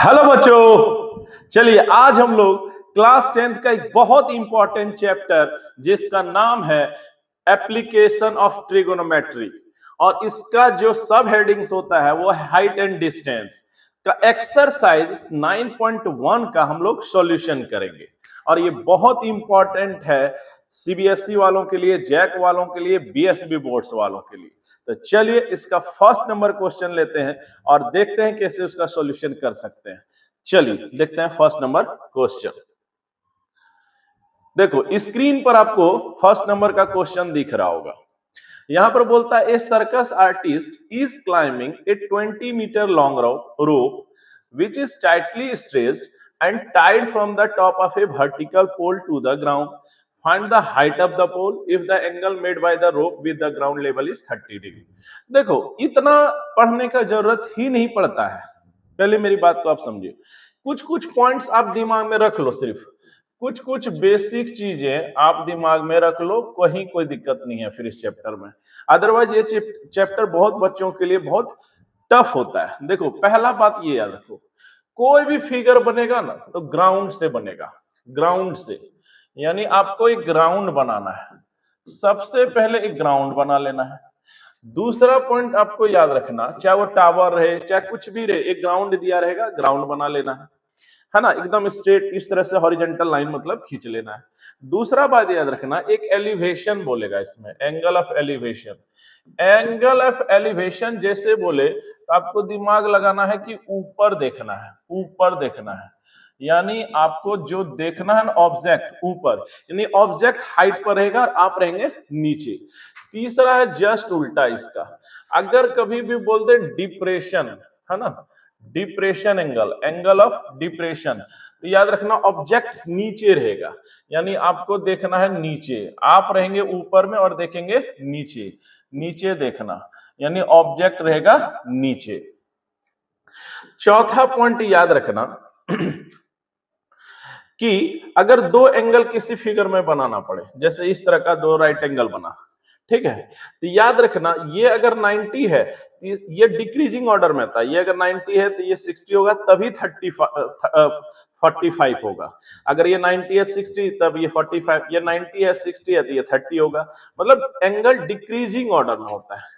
Hello बच्चों, चलिए आज हम लोग क्लास 10th का एक बहुत इंपॉर्टेंट चैप्टर जिसका नाम है एप्लीकेशन ऑफ ट्रिगोनोमेट्री और इसका जो सब हेडिंग्स होता है वो हाइट एंड डिस्टेंस का एक्सरसाइज 9.1 का हम लोग सॉल्यूशन करेंगे। और ये बहुत इंपॉर्टेंट है सीबीएसई वालों के लिए, जैक वालों के लिए, बीएसबी बोर्ड्स वालों के लिए। तो चलिए इसका फर्स्ट नंबर क्वेश्चन लेते हैं और देखते हैं कैसे उसका सॉल्यूशन कर सकते हैं। चलिए देखते हैं फर्स्ट नंबर क्वेश्चन। देखो स्क्रीन पर आपको फर्स्ट नंबर का क्वेश्चन दिख रहा होगा। यहां पर बोलता है a circus artist is climbing a 20 metre long rope which is tightly stretched and tied from the top of a vertical pole to the ground. Find the height of the pole if the angle made by the rope with the ground level is 30 degree. देखो इतना पढ़ने का जरूरत ही नहीं पड़ता है, पहले मेरी बात को आप समझिए। कुछ कुछ पॉइंट्स आप दिमाग में रख लो, सिर्फ कुछ कुछ बेसिक चीजें आप दिमाग में रख लो, कहीं कोई दिक्कत नहीं है फिर इस चैप्टर में। अदरवाइज ये चैप्टर बहुत बच्चों के लिए बहुत टफ होता है। देखो पहला बात ये याद रखो, कोई भी फिगर बनेगा ना तो ग्राउंड से बनेगा, ग्राउंड से। यानी आपको एक ग्राउंड बनाना है, सबसे पहले एक ग्राउंड बना लेना है। दूसरा पॉइंट आपको याद रखना, चाहे वो टावर रहे चाहे कुछ भी रहे, एक ग्राउंड दिया रहेगा, ग्राउंड बना लेना है ना, एकदम स्ट्रेट इस तरह से हॉरिजॉन्टल लाइन मतलब खींच लेना है। दूसरा बात याद रखना, एक एलिवेशन बोलेगा इसमें, angle of elevation. Angle of elevation जैसे बोले तो आपको दिमाग लगाना है कि ऊपर देखना है, ऊपर देखना है। यानी आपको जो देखना है ना ऑब्जेक्ट ऊपर, यानी ऑब्जेक्ट हाइट पर रहेगा और आप रहेंगे नीचे। तीसरा है जस्ट उल्टा इसका, अगर कभी भी बोलते डिप्रेशन है ना, depression angle, angle of depression, तो याद रखना ऑब्जेक्ट नीचे रहेगा। यानी आपको देखना है नीचे, आप रहेंगे ऊपर में और देखेंगे नीचे, नीचे देखना, यानी ऑब्जेक्ट रहेगा नीचे। चौथा पॉइंट याद रखना कि अगर दो एंगल किसी फिगर में बनाना पड़े, जैसे इस तरह का दो राइट एंगल बना, ठीक है, तो याद रखना ये अगर 90 है ये डिक्रीजिंग ऑर्डर में था, ये अगर 90 है तो ये 60 होगा, तभी 45 होगा। अगर ये 90 है 60 तब ये 45, ये 90 है 60 है तो ये 30 होगा। मतलब एंगल डिक्रीजिंग ऑर्डर में होता है।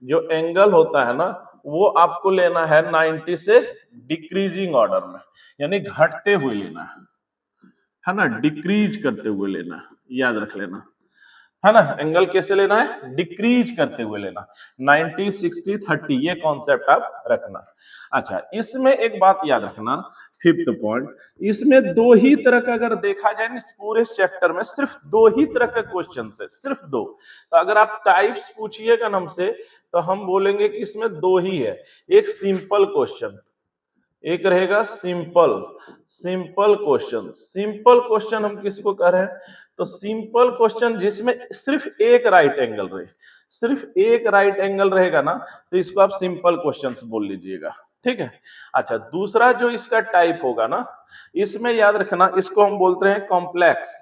जो एंगल होता है ना वो आपको लेना है 90 से डिक्रीजिंग ऑर्डर में, यानी घटते हुए लेना है ना, डिक्रीज करते हुए लेना, याद रख लेना है ना। एंगल कैसे लेना है, डिक्रीज करते हुए लेना, 90 60 30, ये कॉन्सेप्ट आप रखना। अच्छा इसमें एक बात याद रखना, फिफ्थ पॉइंट, इसमें दो ही तरह का अगर देखा जाए ना, इस पूरे चैप्टर में सिर्फ दो ही तरह का क्वेश्चन है, सिर्फ दो। तो अगर आप टाइप्स पूछिएगा ना हमसे तो हम बोलेंगे कि इसमें दो ही है, एक सिंपल क्वेश्चन, एक रहेगा simple, simple question. Simple question हम किसको कह रहे हैं, तो सिंपल क्वेश्चन जिसमें सिर्फ एक राइट एंगल रहे, सिर्फ एक राइट एंगल रहेगा ना तो इसको आप सिंपल क्वेश्चंस बोल लीजिएगा, ठीक है। अच्छा दूसरा जो इसका टाइप होगा ना, इसमें याद रखना इसको हम बोलते हैं कॉम्प्लेक्स,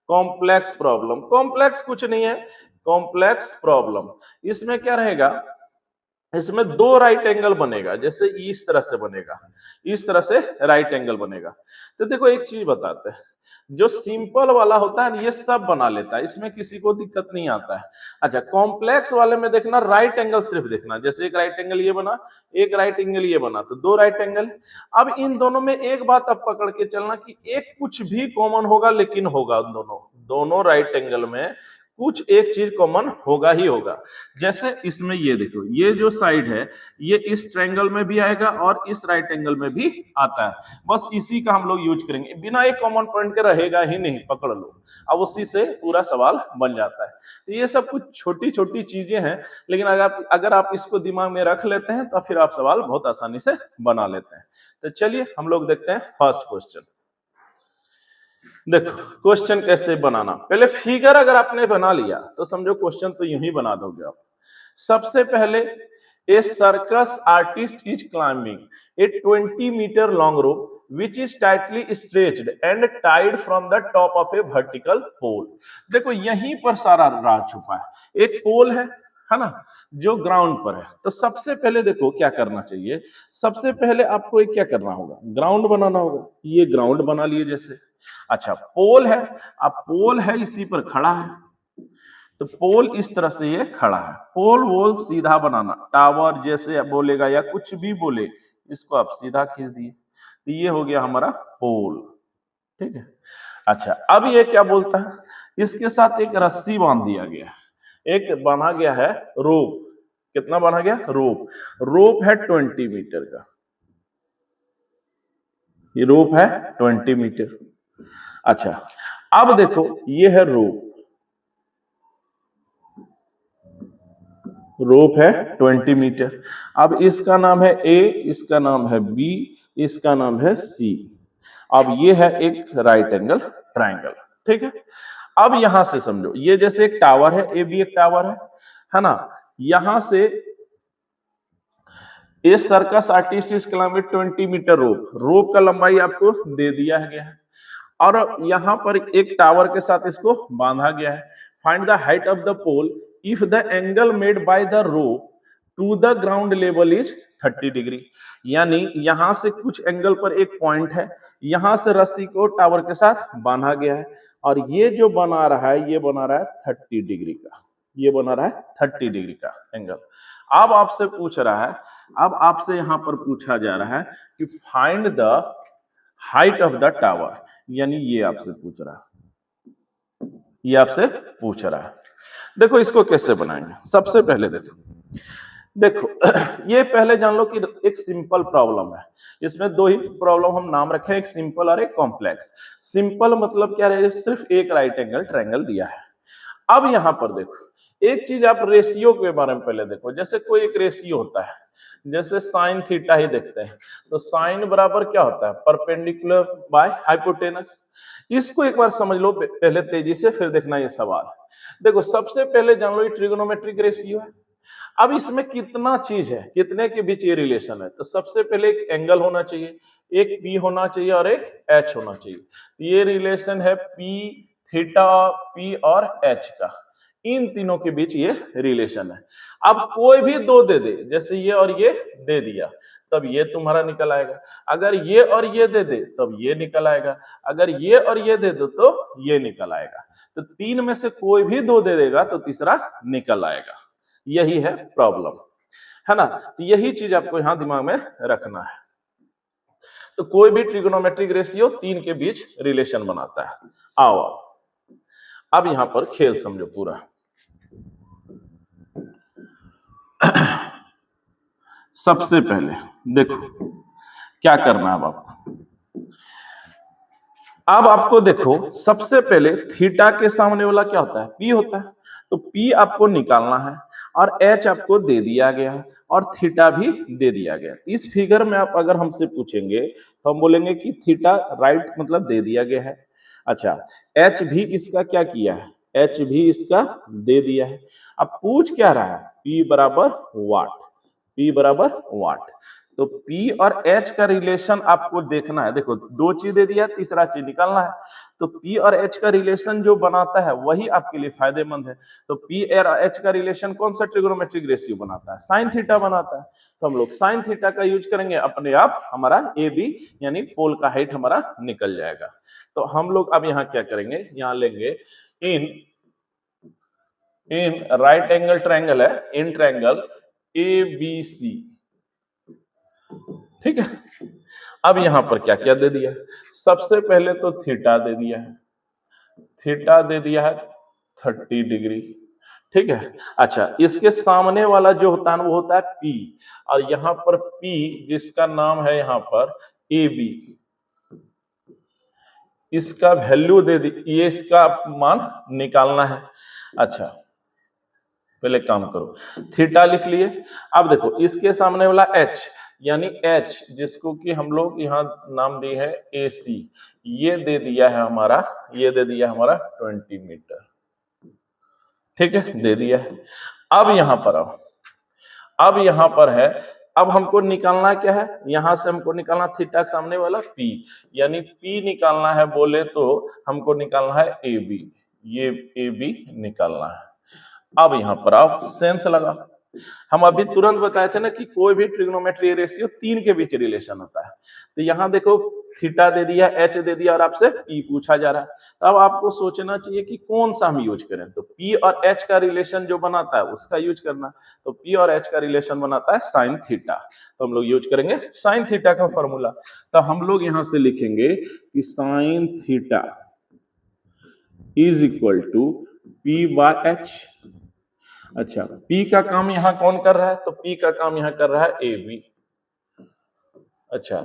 कॉम्प्लेक्स प्रॉब्लम। कॉम्प्लेक्स कुछ नहीं है, कॉम्प्लेक्स प्रॉब्लम। इसमें क्या रहेगा, इसमें दो राइट एंगल बनेगा, जैसे इस तरह से बनेगा, इस तरह से राइट एंगल बनेगा। तो देखो एक चीज बताते हैं, जो सिंपल वाला होता है ये सब बना लेता है, इसमें किसी को दिक्कत नहीं आता है। अच्छा कॉम्प्लेक्स वाले में देखना राइट एंगल सिर्फ देखना, जैसे एक राइट एंगल ये बना, एक राइट एंगल ये बना, तो दो राइट एंगल। अब इन दोनों में एक बात अब पकड़ के चलना कि एक कुछ भी कॉमन होगा, लेकिन होगा दोनों राइट एंगल में कुछ एक चीज कॉमन होगा ही होगा। जैसे इसमें ये देखो, ये जो साइड है ये इस ट्रायंगल में भी आएगा और इस राइट एंगल में भी आता है, बस इसी का हम लोग यूज करेंगे, बिना एक कॉमन पॉइंट के रहेगा ही नहीं, पकड़ लो। अब उसी से पूरा सवाल बन जाता है। तो ये सब कुछ छोटी छोटी चीजें हैं, लेकिन अगर आप इसको दिमाग में रख लेते हैं तो फिर आप सवाल बहुत आसानी से बना लेते हैं। तो चलिए हम लोग देखते हैं फर्स्ट क्वेश्चन। देखो क्वेश्चन कैसे बनाना, पहले फिगर अगर आपने बना लिया तो समझो क्वेश्चन तो यूं ही बना दोगे आप। सबसे पहले a circus artist is climbing a 20 metre long rope which is tightly stretched and tied from the top of a vertical pole। देखो यहीं पर सारा राज छुपा है। एक पोल है है ना, जो ग्राउंड पर है। तो सबसे पहले देखो क्या करना चाहिए, सबसे पहले आपको एक क्या करना होगा, ग्राउंड बनाना होगा। ये ग्राउंड बना लिए जैसे। अच्छा, पोल है, अब पोल है इसी पर खड़ा है, तो पोल इस तरह से ये खड़ा है। पोल वोल सीधा बनाना, टावर जैसे बोलेगा या कुछ भी बोले, इसको आप सीधा खींच दिए, तो ये हो गया हमारा पोल। ठीक है। अच्छा, अब ये क्या बोलता है, इसके साथ एक रस्सी बांध दिया गया, एक बना गया है रोप। कितना बना गया, रोप। रोप है 20 मीटर का, ये रोप है 20 मीटर। अच्छा, अब देखो ये है रोप, रोप है 20 मीटर। अब इसका नाम है ए, इसका नाम है बी, इसका नाम है सी। अब ये है एक राइट एंगल ट्रायंगल। ठीक है। अब यहां से समझो, ये जैसे एक टावर है, ए बी एक टावर है ना। यहां से ये circus artist is climbing 20 metre rope, rope का लंबाई आपको दे दिया गया है, और यहां पर एक टावर के साथ इसको बांधा गया है। Find the height of the pole if the angle made by the rope to the ground level is 30 degree. यानी यहां से कुछ एंगल पर एक पॉइंट है, यहां से रस्सी को टावर के साथ बांधा गया है, और ये जो बना रहा है, ये बना रहा है 30 डिग्री का, ये बना रहा है 30 डिग्री का एंगल। अब आपसे पूछ रहा है, अब आपसे यहां पर पूछा जा रहा है कि find the height of the tower, यानी ये आपसे पूछ रहा है, ये आपसे पूछ रहा है। देखो इसको कैसे बनाएंगे, सबसे पहले देखो ये पहले जान लो कि एक सिंपल प्रॉब्लम है, इसमें दो ही प्रॉब्लम हम नाम रखे, एक सिंपल और एक कॉम्प्लेक्स। सिंपल मतलब क्या रहेगा, सिर्फ एक राइट एंगल ट्रायंगल दिया है। अब यहां पर देखो एक चीज, आप रेशियो के बारे में पहले देखो। जैसे कोई एक रेशियो होता है, जैसे साइन थीटा ही देखते हैं, तो साइन बराबर क्या होता है, परपेंडिकुलर बाय हाइपोटेनस। इसको एक बार समझ लो पहले तेजी से, फिर देखना ये सवाल। देखो सबसे पहले जान लो ये ट्रिगोनोमेट्रिक रेशियो है। अब इसमें कितना चीज है, कितने के बीच ये रिलेशन है, तो सबसे पहले एक एंगल होना चाहिए, एक पी होना चाहिए और एक एच होना चाहिए। ये रिलेशन है पी थीटा, पी और एच का, इन तीनों के बीच ये रिलेशन है। अब कोई भी दो दे दे, जैसे ये और ये दे दिया, तब ये तुम्हारा निकल आएगा। अगर ये और ये दे दे तब ये निकल आएगा, अगर ये और ये दे दो तो ये निकल आएगा। तो तीन में से कोई भी दो दे देगा तो तीसरा निकल आएगा। यही है प्रॉब्लम, है ना। तो यही चीज आपको यहां दिमाग में रखना है। तो कोई भी ट्रिगोनोमेट्रिक रेशियो तीन के बीच रिलेशन बनाता है। आओ अब यहां पर खेल समझो पूरा। सबसे पहले देखो क्या करना है अब आपको। अब आपको देखो सबसे पहले थीटा के सामने वाला क्या होता है, पी होता है। तो पी आपको निकालना है, और एच आपको दे दिया गया है, और थीटा भी दे दिया गया। इस फिगर में आप अगर हमसे पूछेंगे तो हम बोलेंगे कि थीटा राइट मतलब दे दिया गया है। अच्छा, एच भी इसका क्या किया है, एच भी इसका दे दिया है। अब पूछ क्या रहा है, पी बराबर वाट, पी बराबर वाट। तो P और H का रिलेशन आपको देखना है। देखो दो चीज दे दिया, तीसरा चीज निकालना है। तो P और H का रिलेशन जो बनाता है वही आपके लिए फायदेमंद है। तो P और H का रिलेशन कौन सा ट्रिगोनोमेट्रिक रेशियो बनाता है, साइन थीटा बनाता है। तो हम लोग साइन थीटा का यूज करेंगे, अपने आप हमारा AB यानी पोल का हाइट हमारा निकल जाएगा। तो हम लोग अब यहाँ क्या करेंगे, यहाँ लेंगे इन राइट एंगल ट्रायंगल है, इन ट्रायंगल ABC। ठीक है। अब यहां पर क्या क्या दे दिया, सबसे पहले तो थीटा दे दिया है, थीटा दे दिया है 30 डिग्री। ठीक है। अच्छा, इसके सामने वाला जो होता है वो होता है P, और यहां पर P जिसका नाम है यहां पर AB, इसका वैल्यू दे दी, ये इसका मान निकालना है। अच्छा, पहले काम करो, थीटा लिख लिए। अब देखो इसके सामने वाला H यानी H, जिसको कि हम लोग यहाँ नाम दिए है AC, ये दे दिया है हमारा, ये दे दिया हमारा 20 मीटर। ठीक है, दे दिया है। अब यहां पर आओ, अब यहां पर है, अब हमको निकालना क्या है, यहां से हमको निकालना थीटा के सामने वाला P, यानी P निकालना है बोले तो हमको निकालना है AB, ये AB निकालना है। अब यहाँ पर आप सेंस लगा। हम अभी तुरंत बताए थे ना कि कोई भी ट्रिग्नोमेट्री रेशियो 3 के बीच रिलेशन होता है। तो यहाँ देखो थीटा दे दिया, एच दे दिया और आपसे पी पूछा जा रहा है। तो अब आपको सोचना चाहिए कि कौन सा हम यूज करें। तो पी और एच का रिलेशन जो बनाता है उसका यूज करना। तो पी और एच का रिलेशन बनाता है साइन थीटा। तो हम लोग यूज करेंगे साइन थीटा का फॉर्मूला। तो हम लोग यहां से लिखेंगे कि sine theta is equal to P by H. अच्छा, P का काम यहां कौन कर रहा है? तो P का काम यहां कर रहा है AB। अच्छा,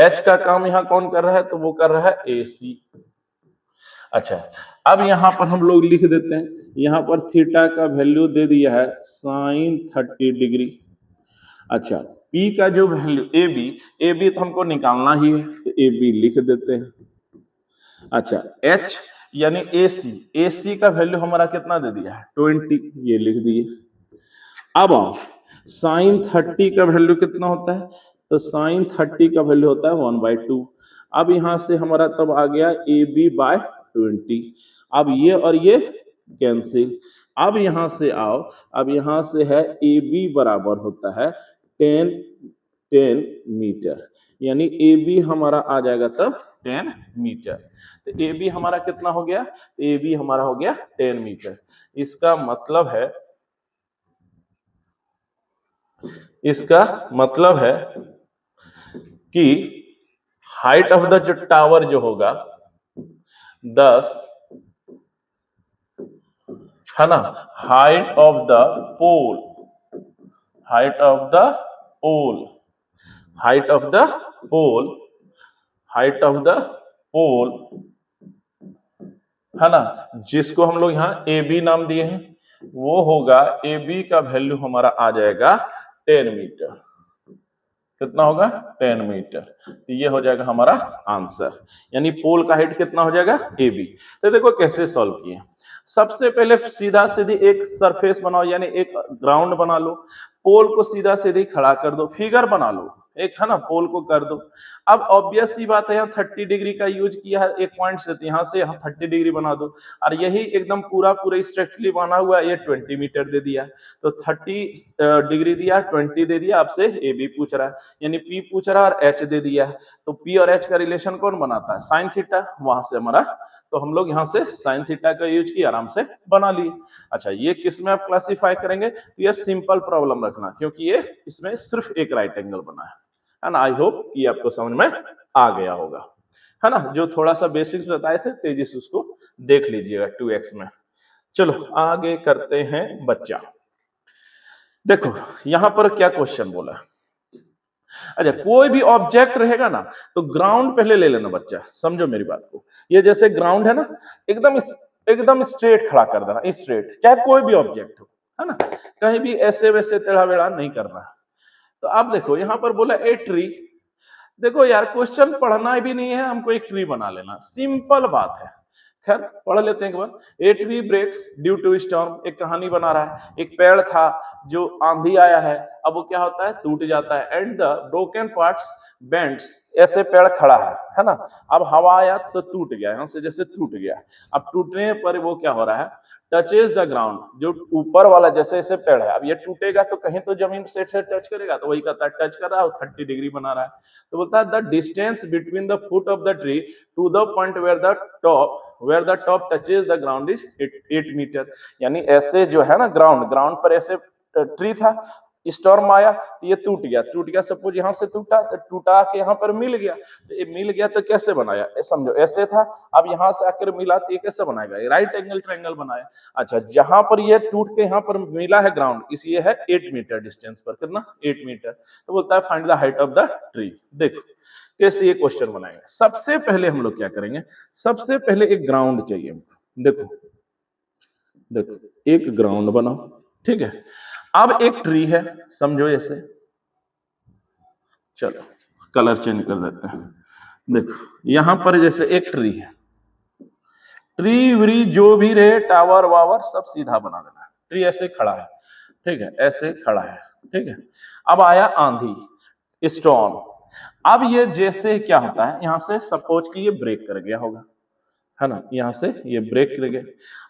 H का काम यहां कौन कर रहा है? तो वो कर रहा है AC। अच्छा, अब यहां पर हम लोग लिख देते हैं, यहां पर थीटा का वैल्यू दे दिया है साइन 30 डिग्री। अच्छा, P का जो वैल्यू AB तो हमको निकालना ही है, तो AB लिख देते हैं। अच्छा, H यानी AC का वैल्यू हमारा कितना दे दिया है? 20, ये लिख दिए। अब आओ, साइन 30 का वैल्यू कितना होता है? तो साइन 30 का वैल्यू होता है 1/2। अब यहां से हमारा तब आ गया AB/20। अब ये और ये कैंसिल। अब यहां से आओ, अब यहां से है AB बराबर होता है 10 मीटर, यानी AB हमारा आ जाएगा तब 10 मीटर। तो AB हमारा कितना हो गया? AB हमारा हो गया 10 मीटर। इसका मतलब है कि हाइट ऑफ द जो टावर जो होगा 10 है ना, हाइट ऑफ द पोल है ना, जिसको हम लोग यहाँ AB नाम दिए हैं, वो होगा AB का वैल्यू हमारा आ जाएगा 10 मीटर। कितना होगा? 10 मीटर। तो ये हो जाएगा हमारा आंसर, यानी पोल का हाइट कितना हो जाएगा? AB। तो देखो कैसे सॉल्व किए। सबसे पहले सीधा सीधी एक सरफेस बनाओ, यानी एक ग्राउंड बना लो, पोल को सीधा सीधी खड़ा कर दो, फिगर बना लो एक, है ना, पोल को कर दो। अब ऑब्वियस सी बात है, यहाँ 30 डिग्री का यूज किया है एक पॉइंट से, तो यहाँ से यहाँ 30 डिग्री बना दो। और यही एकदम पूरा स्ट्रक्चरली बना हुआ है, ये 20 मीटर दे दिया। तो 30 डिग्री दिया, 20 दे दिया, आपसे AB पूछ रहा है, यानी P पूछ रहा है और H दे दिया है। तो P और H का रिलेशन कौन बनाता है? Sine theta. वहां से हमारा, तो हम लोग यहाँ से साइन थीटा का यूज किया, आराम से बना लिए। अच्छा, ये किस में आप क्लासिफाई करेंगे? तो ये सिंपल प्रॉब्लम रखना, क्योंकि ये इसमें सिर्फ एक राइट एंगल बना है ना। आई होप कि आपको समझ में आ गया होगा, है ना। जो थोड़ा सा बेसिक्स बताए थे, तेजी से उसको देख लीजिएगा 2x में। चलो आगे करते हैं बच्चा। देखो यहां पर क्या क्वेश्चन बोला है। अच्छा, कोई भी ऑब्जेक्ट रहेगा ना, तो ग्राउंड पहले ले लेना बच्चा, समझो मेरी बात को। ये जैसे ग्राउंड है ना, एकदम स्ट्रेट खड़ा कर देना, स्ट्रेट, चाहे कोई भी ऑब्जेक्ट हो, है ना, कहीं भी ऐसे वैसे टेढ़ा बेढ़ा नहीं करना। तो आप देखो यहां पर बोला ए ट्री। देखो यार, क्वेश्चन पढ़ना भी नहीं है हमको, एक ट्री बना लेना, सिंपल बात है। खैर पढ़ लेते हैं एक बार। A tree breaks due to storm, एक कहानी बना रहा है। एक पेड़ था, जो आंधी आया है, अब वो क्या होता है? टूट जाता है। And the broken parts bends, ऐसे पेड़ खड़ा है ना। अब हवा आया तो टूट गया, यहां से जैसे टूट गया। अब टूटने पर वो क्या हो रहा है? टचेज द ग्राउंड, जो ऊपर वाला जैसे ऐसे पेड़ है, अब ये टूटेगा तो कहीं तो जमीन से टच करेगा, तो वही कहता है टच कर रहा है, 30 डिग्री बना रहा है। तो बोलता है the distance between the foot of the tree to the point where the top touches the ground is 8 metre. यानी ऐसे जो है ना, ग्राउंड पर ऐसे ट्री था, स्टॉर्म आया तो ये टूट गया। सपोज यहाँ से टूटा, तो टूटा के यहाँ पर मिल गया। तो ये मिल गया तो कैसे बनाया? समझो ऐसे था, अब यहाँ से आकर मिला तो ये कैसे बनाएगा? राइट एंगल ट्रायंगल बनाया। अच्छा, जहां पर ये टूट के यहाँ पर मिला है ग्राउंड, इस ये है 8 मीटर डिस्टेंस पर। कितना? 8 मीटर। तो बोलता है find the height of the tree. देखो कैसे ये क्वेश्चन बनाएंगे। सबसे पहले हम लोग क्या करेंगे? सबसे पहले एक ग्राउंड चाहिए हमको। देखो एक ग्राउंड बनाओ, ठीक है। अब एक ट्री है, समझो ऐसे, चलो कलर चेंज कर देते हैं। देखो यहां पर जैसे एक ट्री है, ट्री व्री जो भी रहे, टावर वावर सब सीधा बना देना। ट्री ऐसे खड़ा है, ठीक है, ऐसे खड़ा है, ठीक है। अब आया आंधी, स्टॉर्म। अब ये जैसे क्या होता है, यहां से सपोज कि ये ब्रेक कर गया होगा, है ना, यहां से ये ब्रेक कर गए।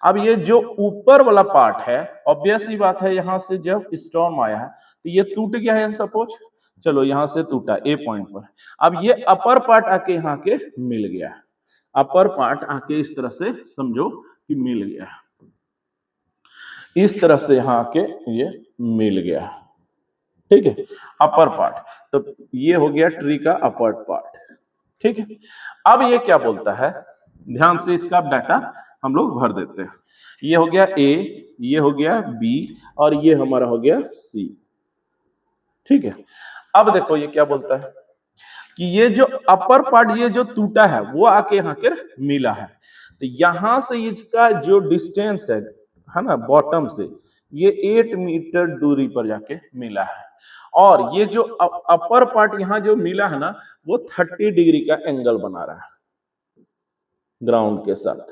अब ये जो ऊपर वाला पार्ट है, ऑब्वियस ही बात है, यहां से जब स्टॉर्म आया है तो ये टूट गया है सपोज, चलो यहां से टूटा ए पॉइंट पर। अब ये अपर पार्ट आके यहाँ के मिल गया, अपर पार्ट आके इस तरह से समझो कि मिल गया, इस तरह से यहाँ आके ये मिल गया, ठीक है, अपर पार्ट। तो ये हो गया ट्री का अपर पार्ट, ठीक है। अब ये क्या बोलता है, ध्यान से इसका डाटा हम लोग भर देते हैं। ये हो गया ए, ये हो गया बी, और ये हमारा हो गया सी, ठीक है। अब देखो ये क्या बोलता है कि ये जो अपर पार्ट ये जो टूटा है वो आके यहाँ के मिला है, तो यहां से इसका जो डिस्टेंस है ना, बॉटम से ये 8 मीटर दूरी पर जाके मिला है, और ये जो अपर पार्ट यहाँ जो मिला है ना वो 30 डिग्री का एंगल बना रहा है ग्राउंड के साथ।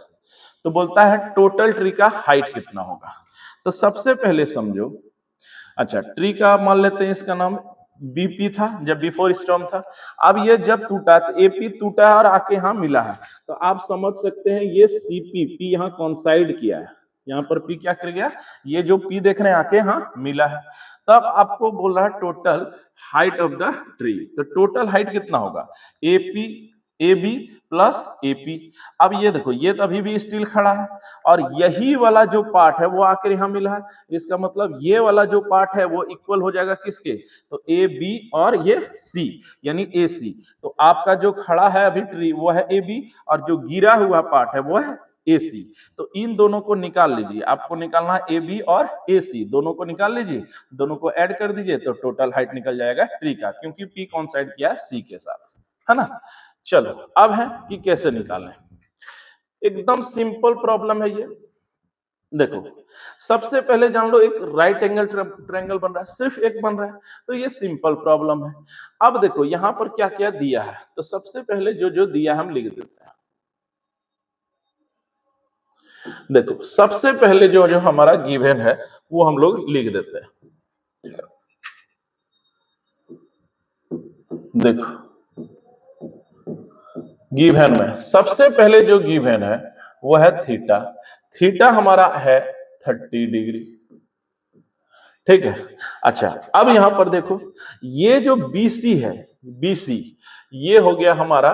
तो बोलता है टोटल ट्री का हाइट कितना होगा। तो सबसे पहले समझो, अच्छा ट्री का मान लेते हैं इसका नाम बीपी था जब बिफोर स्टॉर्म था। अब ये जब टूटा तो एपी टूटा है और आके यहां मिला है, तो आप समझ सकते हैं ये सीपी, पी यहां कॉन्साइड किया है, यहां पर पी क्या कर गया, ये जो पी देख रहे हैं आके यहां मिला है। तब आपको बोल रहा है total height of the tree. तो टोटल हाइट कितना होगा, AP A B plus AP. अब ये देखो ये तो अभी भी स्टिल खड़ा है, और यही वाला जो पार्ट है वो आकर यहां मिला है, इसका मतलब ये वाला जो पार्ट है वो इक्वल हो जाएगा किसके, तो ए बी और ये सी, यानी ए सी। तो आपका जो खड़ा है अभी ट्री वो है ए बी, और जो गिरा हुआ पार्ट है वो है ए सी। तो इन दोनों को निकाल लीजिए, आपको निकालना है ए बी और ए सी, दोनों को निकाल लीजिए, दोनों को ऐड कर दीजिए, तो टोटल हाइट निकल जाएगा ट्री का, क्योंकि पी कॉन्साइड किया है सी के साथ, है ना। चलो अब है कि कैसे निकालें, एकदम सिंपल प्रॉब्लम है ये। देखो सबसे पहले जान लो एक राइट एंगल ट्रायंगल बन रहा है, सिर्फ एक बन रहा है, तो ये सिंपल प्रॉब्लम है। अब देखो यहां पर क्या क्या दिया है, तो सबसे पहले जो जो दिया है हम लिख देते हैं। देखो सबसे पहले जो जो हमारा गिवन है वो हम लोग लिख देते हैं। देखो गिवन में सबसे पहले जो गिवन है वो है थीटा, थीटा हमारा है 30 डिग्री, ठीक है। अच्छा अब यहां पर देखो ये जो बीसी है, बीसी ये हो गया हमारा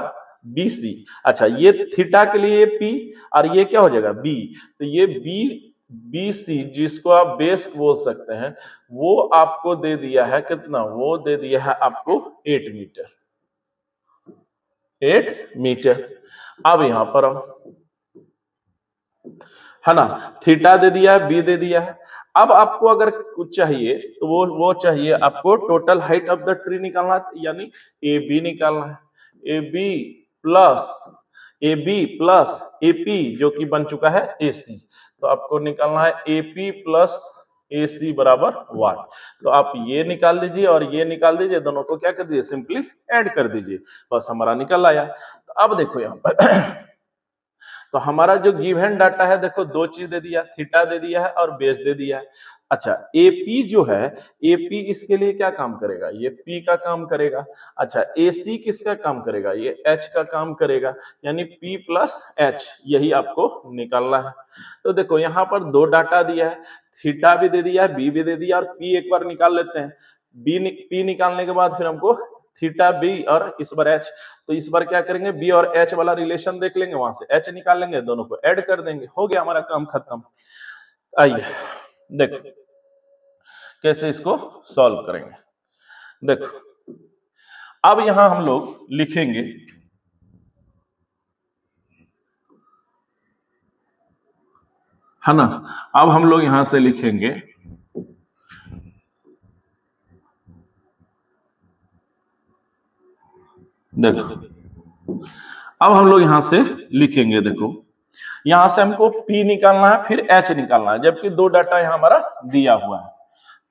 बीसी। अच्छा ये थीटा के लिए पी और ये क्या हो जाएगा बी, तो ये बी बीसी जिसको आप बेस बोल सकते हैं, वो आपको दे दिया है कितना, वो दे दिया है आपको 8 मीटर, 8 मीटर। अब यहां पर आओ, है ना, थीटा दे दिया है, बी दे दिया है। अब आपको अगर कुछ चाहिए तो वो चाहिए आपको total height of the tree निकालना, यानी ए बी निकालना है, ए बी प्लस एपी जो कि बन चुका है ए सी। तो आपको निकालना है एपी प्लस ए सी बराबर 1। तो आप ये निकाल लीजिए और ये निकाल दीजिए, दोनों को क्या कर दीजिए, सिंपली ऐड कर दीजिए, बस हमारा निकल आया। तो अब देखो यहाँ पर तो हमारा जो गिवन डाटा है देखो दो चीज दे दिया, थीटा दे दिया है और बेस दे दिया है। अच्छा एपी जो है, एपी इसके लिए क्या काम करेगा, ये पी का काम करेगा। अच्छा एसी किसका काम करेगा, ये एच का काम करेगा, यानी पी प्लस एच, यही आपको निकालना है। तो देखो यहाँ पर दो डाटा दिया है, थीटा भी दे दिया है, बी भी दे दिया, और पी एक बार निकाल लेते हैं। पी निकालने के बाद फिर हमको थीटा बी और इस बार एच, तो इस बार क्या करेंगे बी और एच वाला रिलेशन देख लेंगे, वहां से एच निकाल लेंगे, दोनों को ऐड कर देंगे, हो गया हमारा काम खत्म। आइए देखो कैसे इसको सॉल्व करेंगे। देखो अब यहां हम लोग लिखेंगे है ना, अब हम लोग यहां से लिखेंगे देखो, अब हम लोग यहां से लिखेंगे, देखो यहां से हमको P निकालना है फिर H निकालना है, जबकि दो डाटा यहां हमारा दिया हुआ है।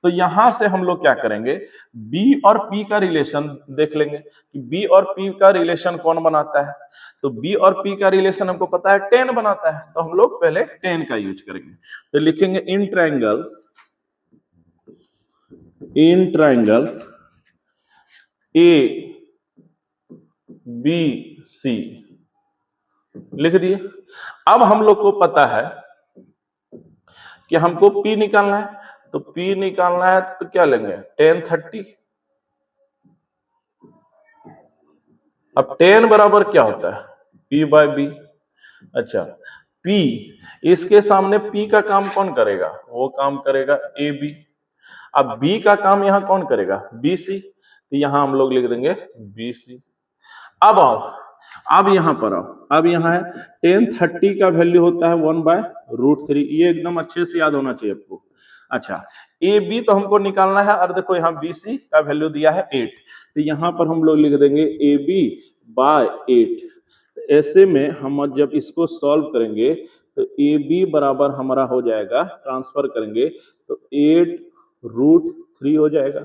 तो यहां से हम लोग क्या करेंगे, B और P का रिलेशन देख लेंगे कि B और P का रिलेशन कौन बनाता है। तो B और P का रिलेशन हमको पता है 10 बनाता है, तो हम लोग पहले 10 का यूज करेंगे। तो लिखेंगे in triangle A B C, लिख दिए। अब हम लोग को पता है कि हमको P निकालना है, तो P निकालना है तो क्या लेंगे, tan 30। अब tan बराबर क्या होता है, P बाय B। अच्छा, P, इसके सामने P का काम कौन करेगा, वो काम करेगा AB। अब B का काम यहां कौन करेगा, BC, तो यहां हम लोग लिख देंगे BC। अब आओ, अब यहां पर आओ, अब यहां है tan 30 का वैल्यू होता है 1/√3। ये एकदम अच्छे से याद होना चाहिए आपको। अच्छा, AB तो हमको निकालना है, और देखो यहाँ BC का वैल्यू दिया है 8, तो यहां पर हम लोग लिख देंगे AB बाय 8। तो ऐसे में हम जब इसको सॉल्व करेंगे तो AB बराबर हमारा हो जाएगा, ट्रांसफर करेंगे तो 8√3 हो जाएगा,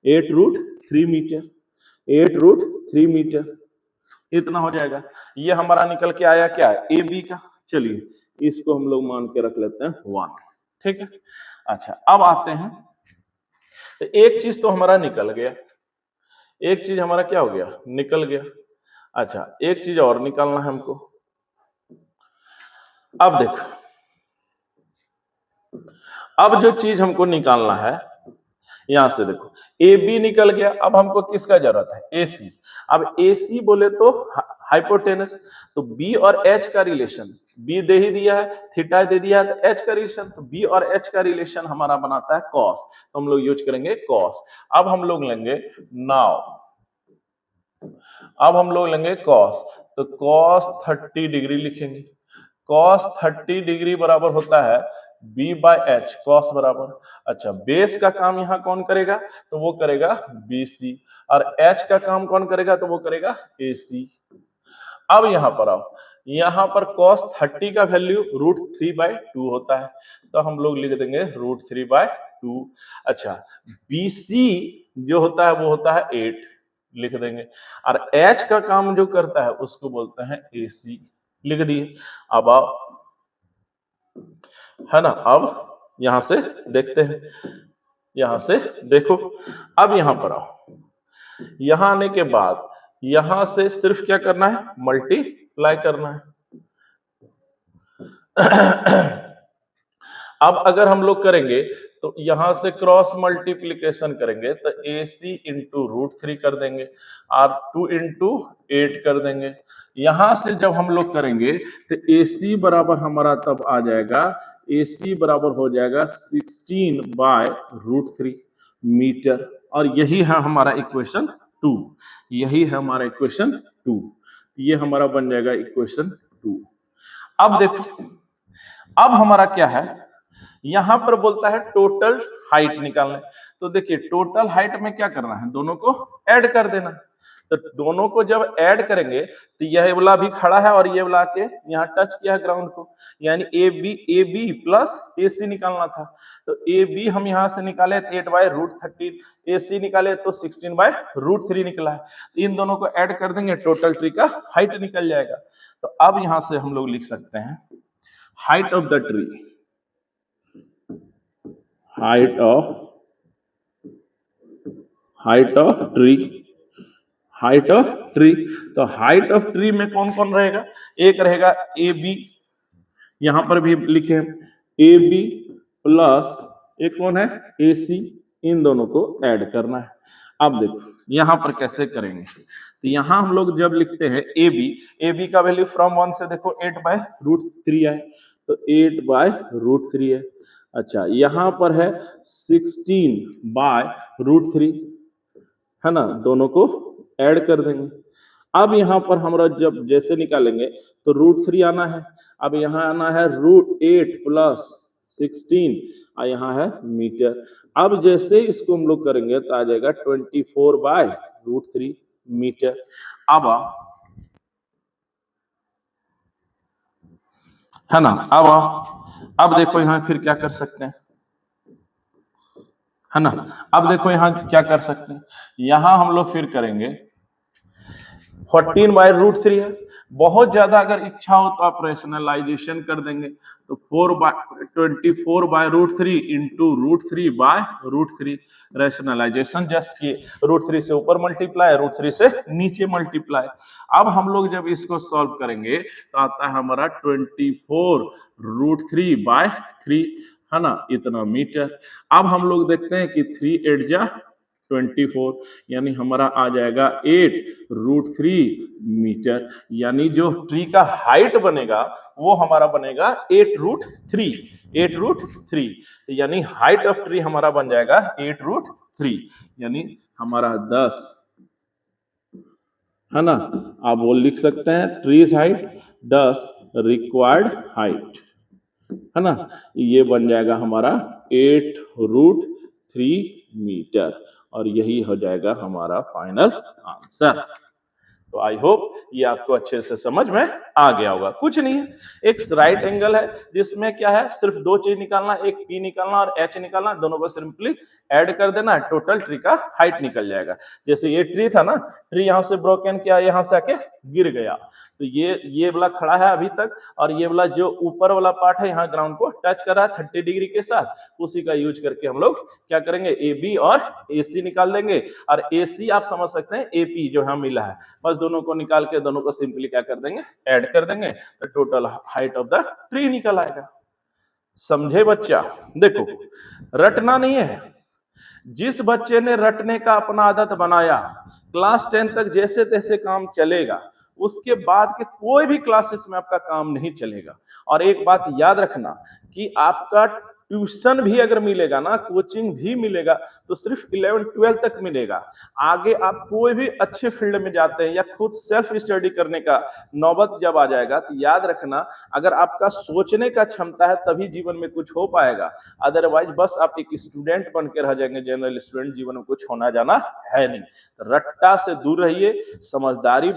8√3 मीटर, 8√3 मीटर इतना हो जाएगा। ये हमारा निकल के आया क्या है, AB का। चलिए इसको हम लोग मान के रख लेते हैं 1, ठीक है। अच्छा, अब आते हैं, तो एक चीज तो हमारा निकल गया, एक चीज हमारा क्या हो गया, निकल गया। अच्छा, एक चीज और निकालना है हमको। अब देखो, अब जो चीज हमको निकालना है, यहां से देखो AB निकल गया, अब हमको किसका जरूरत है, AC। अब AC बोले तो हाइपोटेनस, तो B और H का रिलेशन, B दे ही दिया है, थीटा दे दिया है, तो H का रिलेशन, तो B और H का रिलेशन हमारा बनाता है cos, तो हम लोग यूज करेंगे cos। अब हम लोग लेंगे नाउ, अब हम लोग लेंगे cos, तो cos 30 डिग्री लिखेंगे। cos 30 डिग्री बराबर होता है B बाय H, cos बराबर। अच्छा, बेस का काम यहाँ कौन करेगा, तो वो करेगा BC, और H का काम कौन करेगा, तो वो करेगा AC। अब यहां पर आओ, यहां पर cos 30 का वैल्यू √3/2 होता है, तो हम लोग लिख देंगे √3/2। अच्छा, BC जो होता है वो होता है 8, लिख देंगे, और H का काम जो करता है उसको बोलते हैं AC, लिख दिए। अब आओ, है ना, अब यहां से देखते हैं, यहां से देखो, अब यहां पर आओ, यहां आने के बाद यहां से सिर्फ क्या करना है, मल्टीप्लाई करना है। अब अगर हम लोग करेंगे तो यहां से क्रॉस मल्टीप्लीकेशन करेंगे तो AC इंटू √3 कर देंगे, और 2 इंटू 8 कर देंगे। यहां से जब हम लोग करेंगे तो AC बराबर हमारा तब आ जाएगा, AC बराबर हो जाएगा 16/√3 मीटर, और यही है हमारा इक्वेशन 2, यही है हमारा इक्वेशन 2, ये हमारा बन जाएगा इक्वेशन 2। अब देखो, अब हमारा क्या है, यहां पर बोलता है टोटल हाइट निकालना, तो देखिए टोटल हाइट में क्या करना है, दोनों को ऐड कर देना। तो दोनों को जब ऐड करेंगे तो यह वाला भी खड़ा है और ये वाला के यहाँ टच किया है ग्राउंड को, यानी AB प्लस AC निकालना था, तो AB हम यहां से निकाले 8/√13, AC निकाले तो 16/√3 निकला है, तो इन दोनों को ऐड कर देंगे, टोटल ट्री का हाइट निकल जाएगा। तो अब यहां से हम लोग लिख सकते हैं height of the tree, height of tree, height of tree. तो हाइट ऑफ ट्री में कौन कौन रहेगा, एक रहेगा AB, यहां पर भी लिखे AB प्लस एक कौन है AC, इन दोनों को ऐड करना है। अब देखो यहां पर कैसे करेंगे, तो यहां हम लोग जब लिखते हैं AB का वैल्यू फ्रॉम 1 से देखो 8/√3 है, तो 8/√3 है। अच्छा, यहां पर है 16/√3, है ना, दोनों को ऐड कर देंगे। अब यहां पर हमरा जब जैसे निकालेंगे तो √3 आना है, अब यहां आना है √8 प्लस 16, और यहां है मीटर। अब जैसे इसको हम लोग करेंगे तो आ जाएगा 24/√3 मीटर। अब है ना, अब देखो यहां फिर क्या कर सकते हैं, है ना, अब देखो यहां क्या कर सकते हैं, यहां हम लोग फिर करेंगे 14/√3 है, बहुत ज्यादा अगर इच्छा हो तो आप रैशनलाइजेशन कर देंगे, तो 24/√3 इंटू √3/√3 रैशनलाइजेशन जस्ट किए, √3 से ऊपर मल्टीप्लाई, √3 से नीचे मल्टीप्लाई। अब हम लोग जब इसको सॉल्व करेंगे तो आता है हमारा 24√3/3, है ना, इतना मीटर। अब हम लोग देखते हैं कि 3 8 जा 24, यानी हमारा आ जाएगा 8√3 मीटर, यानी जो ट्री का हाइट बनेगा वो हमारा बनेगा 8√3, यानी हाइट ऑफ ट्री हमारा बन जाएगा 8√3, यानी हमारा 10, है ना। आप वो लिख सकते हैं ट्रीज हाइट 10 रिक्वायर्ड हाइट, है ना, ये बन जाएगा हमारा 8√3 मीटर, और यही हो जाएगा हमारा फाइनल आंसर। तो आई होप ये आपको अच्छे से समझ में आ गया होगा। कुछ नहीं है, एक राइट एंगल है जिसमें क्या है, सिर्फ दो चीज निकालना, एक पी निकालना और एच निकालना, दोनों को सिंपली ऐड कर देना, टोटल ट्री का हाइट निकल जाएगा। जैसे ये ट्री था ना, ट्री यहां से ब्रोकन किया, यहां से आके गिर गया, तो ये वाला खड़ा है अभी तक, और ये वाला जो ऊपर वाला पार्ट है यहाँ ग्राउंड को टच कर रहा है 30 डिग्री के साथ, उसी का यूज करके हम लोग क्या करेंगे, ए बी और ए सी निकाल देंगे, और ए सी आप समझ सकते हैं ए पी जो हमें मिला है, बस दोनों को निकाल के दोनों को सिंपली क्या कर देंगे, ऐड कर देंगे, तो total height of the tree निकल आएगा। समझे बच्चा? देखो रटना नहीं है, जिस बच्चे ने रटने का अपना आदत बनाया, क्लास 10 तक जैसे तैसे काम चलेगा, उसके बाद के कोई भी क्लासेस में आपका काम नहीं चलेगा। और एक बात याद रखना कि आपका ट्यूशन भी अगर मिलेगा ना, कोचिंग भी मिलेगा, तो सिर्फ 11 12 तक मिलेगा। आगे आप कोई भी अच्छे फील्ड में जाते हैं या खुद सेल्फ स्टडी करने का नौबत जब आ जाएगा, तो याद रखना अगर आपका सोचने का क्षमता है तभी जीवन में कुछ हो पाएगा, अदरवाइज बस आप एक स्टूडेंट बन के रह जाएंगे, जनरल स्टूडेंट, जीवन में कुछ होना जाना है नहीं। तो रट्टा से दूर रहिए, समझदारी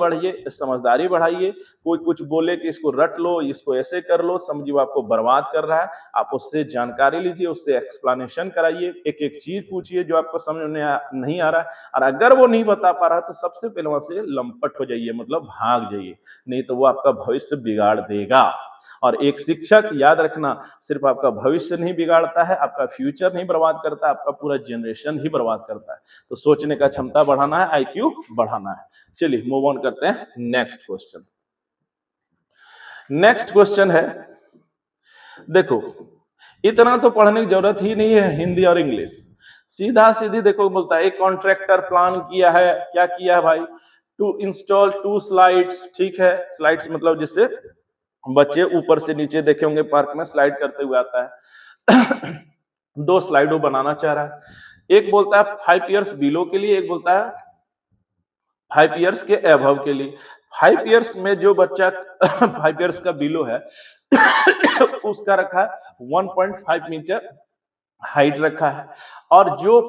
बढ़ाइए। कोई कुछ बोले कि इसको रट लो, इसको ऐसे कर लो, समझिए वो आपको बर्बाद कर रहा है, आप उससे जानकारी लीजिए, उससे एक्सप्लेनेशन कराइए, एक एक चीज पूछिए जो आपको समझ में नहीं आ रहा है, और अगर वो नहीं बता पा रहा तो सबसे पहले वहां से लंपट हो जाइए, मतलब भाग जाइए, नहीं तो वो आपका भविष्य बिगाड़ देगा। और एक शिक्षक, याद रखना, सिर्फ आपका भविष्य नहीं बिगाड़ता है, आपका फ्यूचर नहीं बर्बाद करता, आपका पूरा जनरेशन ही बर्बाद करता है। तो सोचने का क्षमता बढ़ाना है, आईक्यू बढ़ाना है। चलिए मूव ऑन करते हैं नेक्स्ट क्वेश्चन। नेक्स्ट क्वेश्चन है, देखो इतना तो पढ़ने की जरूरत ही नहीं है, हिंदी और इंग्लिश सीधा सीधी देखो बोलता है, एक कॉन्ट्रैक्टर प्लान किया है, क्या किया है भाई, टू इंस्टॉल 2 स्लाइड्स, ठीक है, स्लाइड्स मतलब जिससे बच्चे ऊपर से नीचे देखे होंगे पार्क में स्लाइड करते हुए आता है 2 स्लाइड वो बनाना चाह रहा है, एक बोलता है 5 इयर्स बिलो के लिए, एक बोलता है 5 इयर्स के अबव के लिए। 5 इयर्स में जो बच्चा 5 इयर्स का बिलो है उसका रखा है 1.5 मीटर हाइट रखा है, और जो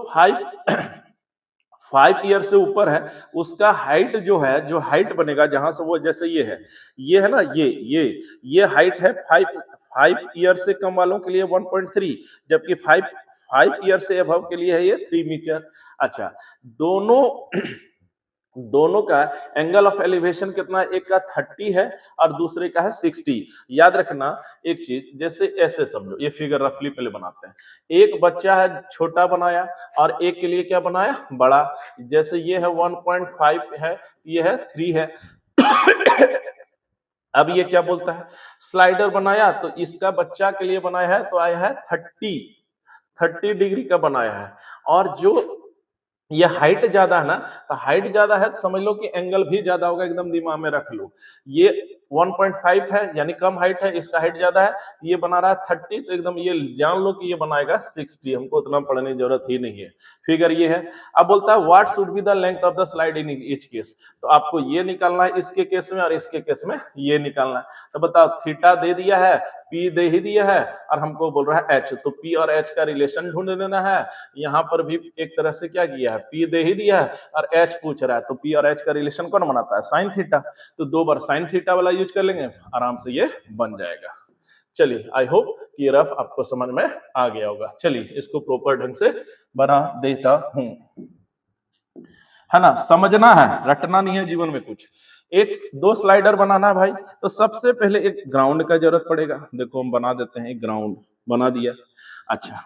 5 ईयर से ऊपर है उसका हाइट जो है, जो हाइट बनेगा जहां से वो, जैसे ये है ना, ये हाइट है 5 ईयर से कम वालों के लिए 1.3, जबकि 5 ईयर से अबव के लिए है ये 3 मीटर। अच्छा, दोनों का एंगल ऑफ एलिवेशन कितना है, एक का 30 है और दूसरे का है 60। याद रखना एक चीज, जैसे ऐसे समझो, ये फिगर रफली पहले बनाते हैं, एक बच्चा है छोटा बनाया और एक के लिए क्या बनाया, बड़ा, जैसे ये है 1.5 है, ये है 3 है अब ये क्या बोलता है, स्लाइडर बनाया तो इसका बच्चा के लिए बनाया है, तो आया है 30 डिग्री का बनाया है, और जो ये हाइट ज्यादा है ना, तो हाइट ज्यादा है तो समझ लो कि एंगल भी ज्यादा होगा, एकदम दिमाग में रख लो। ये 1.5 है यानी कम हाइट है, इसका हाइट ज्यादा है, ये बना रहा है 30, तो एकदम ये जान लो कि ये बनाएगा 60। हमको उतना पढ़ने की जरूरत ही नहीं है, फिगर ये है। अब बोलता है what should be the length of the slide in each case, तो आपको ये निकालना है इसके केस में और इसके केस में ये निकालना है। तो बताओ, थीटा दे दिया है, पी दे ही दिया है, और हमको बोल रहा है एच, तो पी और एच का रिलेशन ढूंढ देना है। यहाँ पर भी एक तरह से क्या किया है, पी दे ही दिया है और एच पूछ रहा है, तो पी और एच का रिलेशन कौन बनाता है, साइन थीटा, तो 2 बार साइन थीटा वाला यूज कर लेंगे, आराम से ये बन जाएगा। चलिए, आई होप कि रफ आपको समझ में आ गया होगा। चलिए इसको प्रॉपर ढंग से बना देता हूं, है ना, समझना है, रटना नहीं है जीवन में कुछ। एक दो स्लाइडर बनाना है भाई, तो सबसे पहले एक ग्राउंड का जरूरत पड़ेगा। देखो हम बना देते हैं, एक ग्राउंड बना दिया। अच्छा,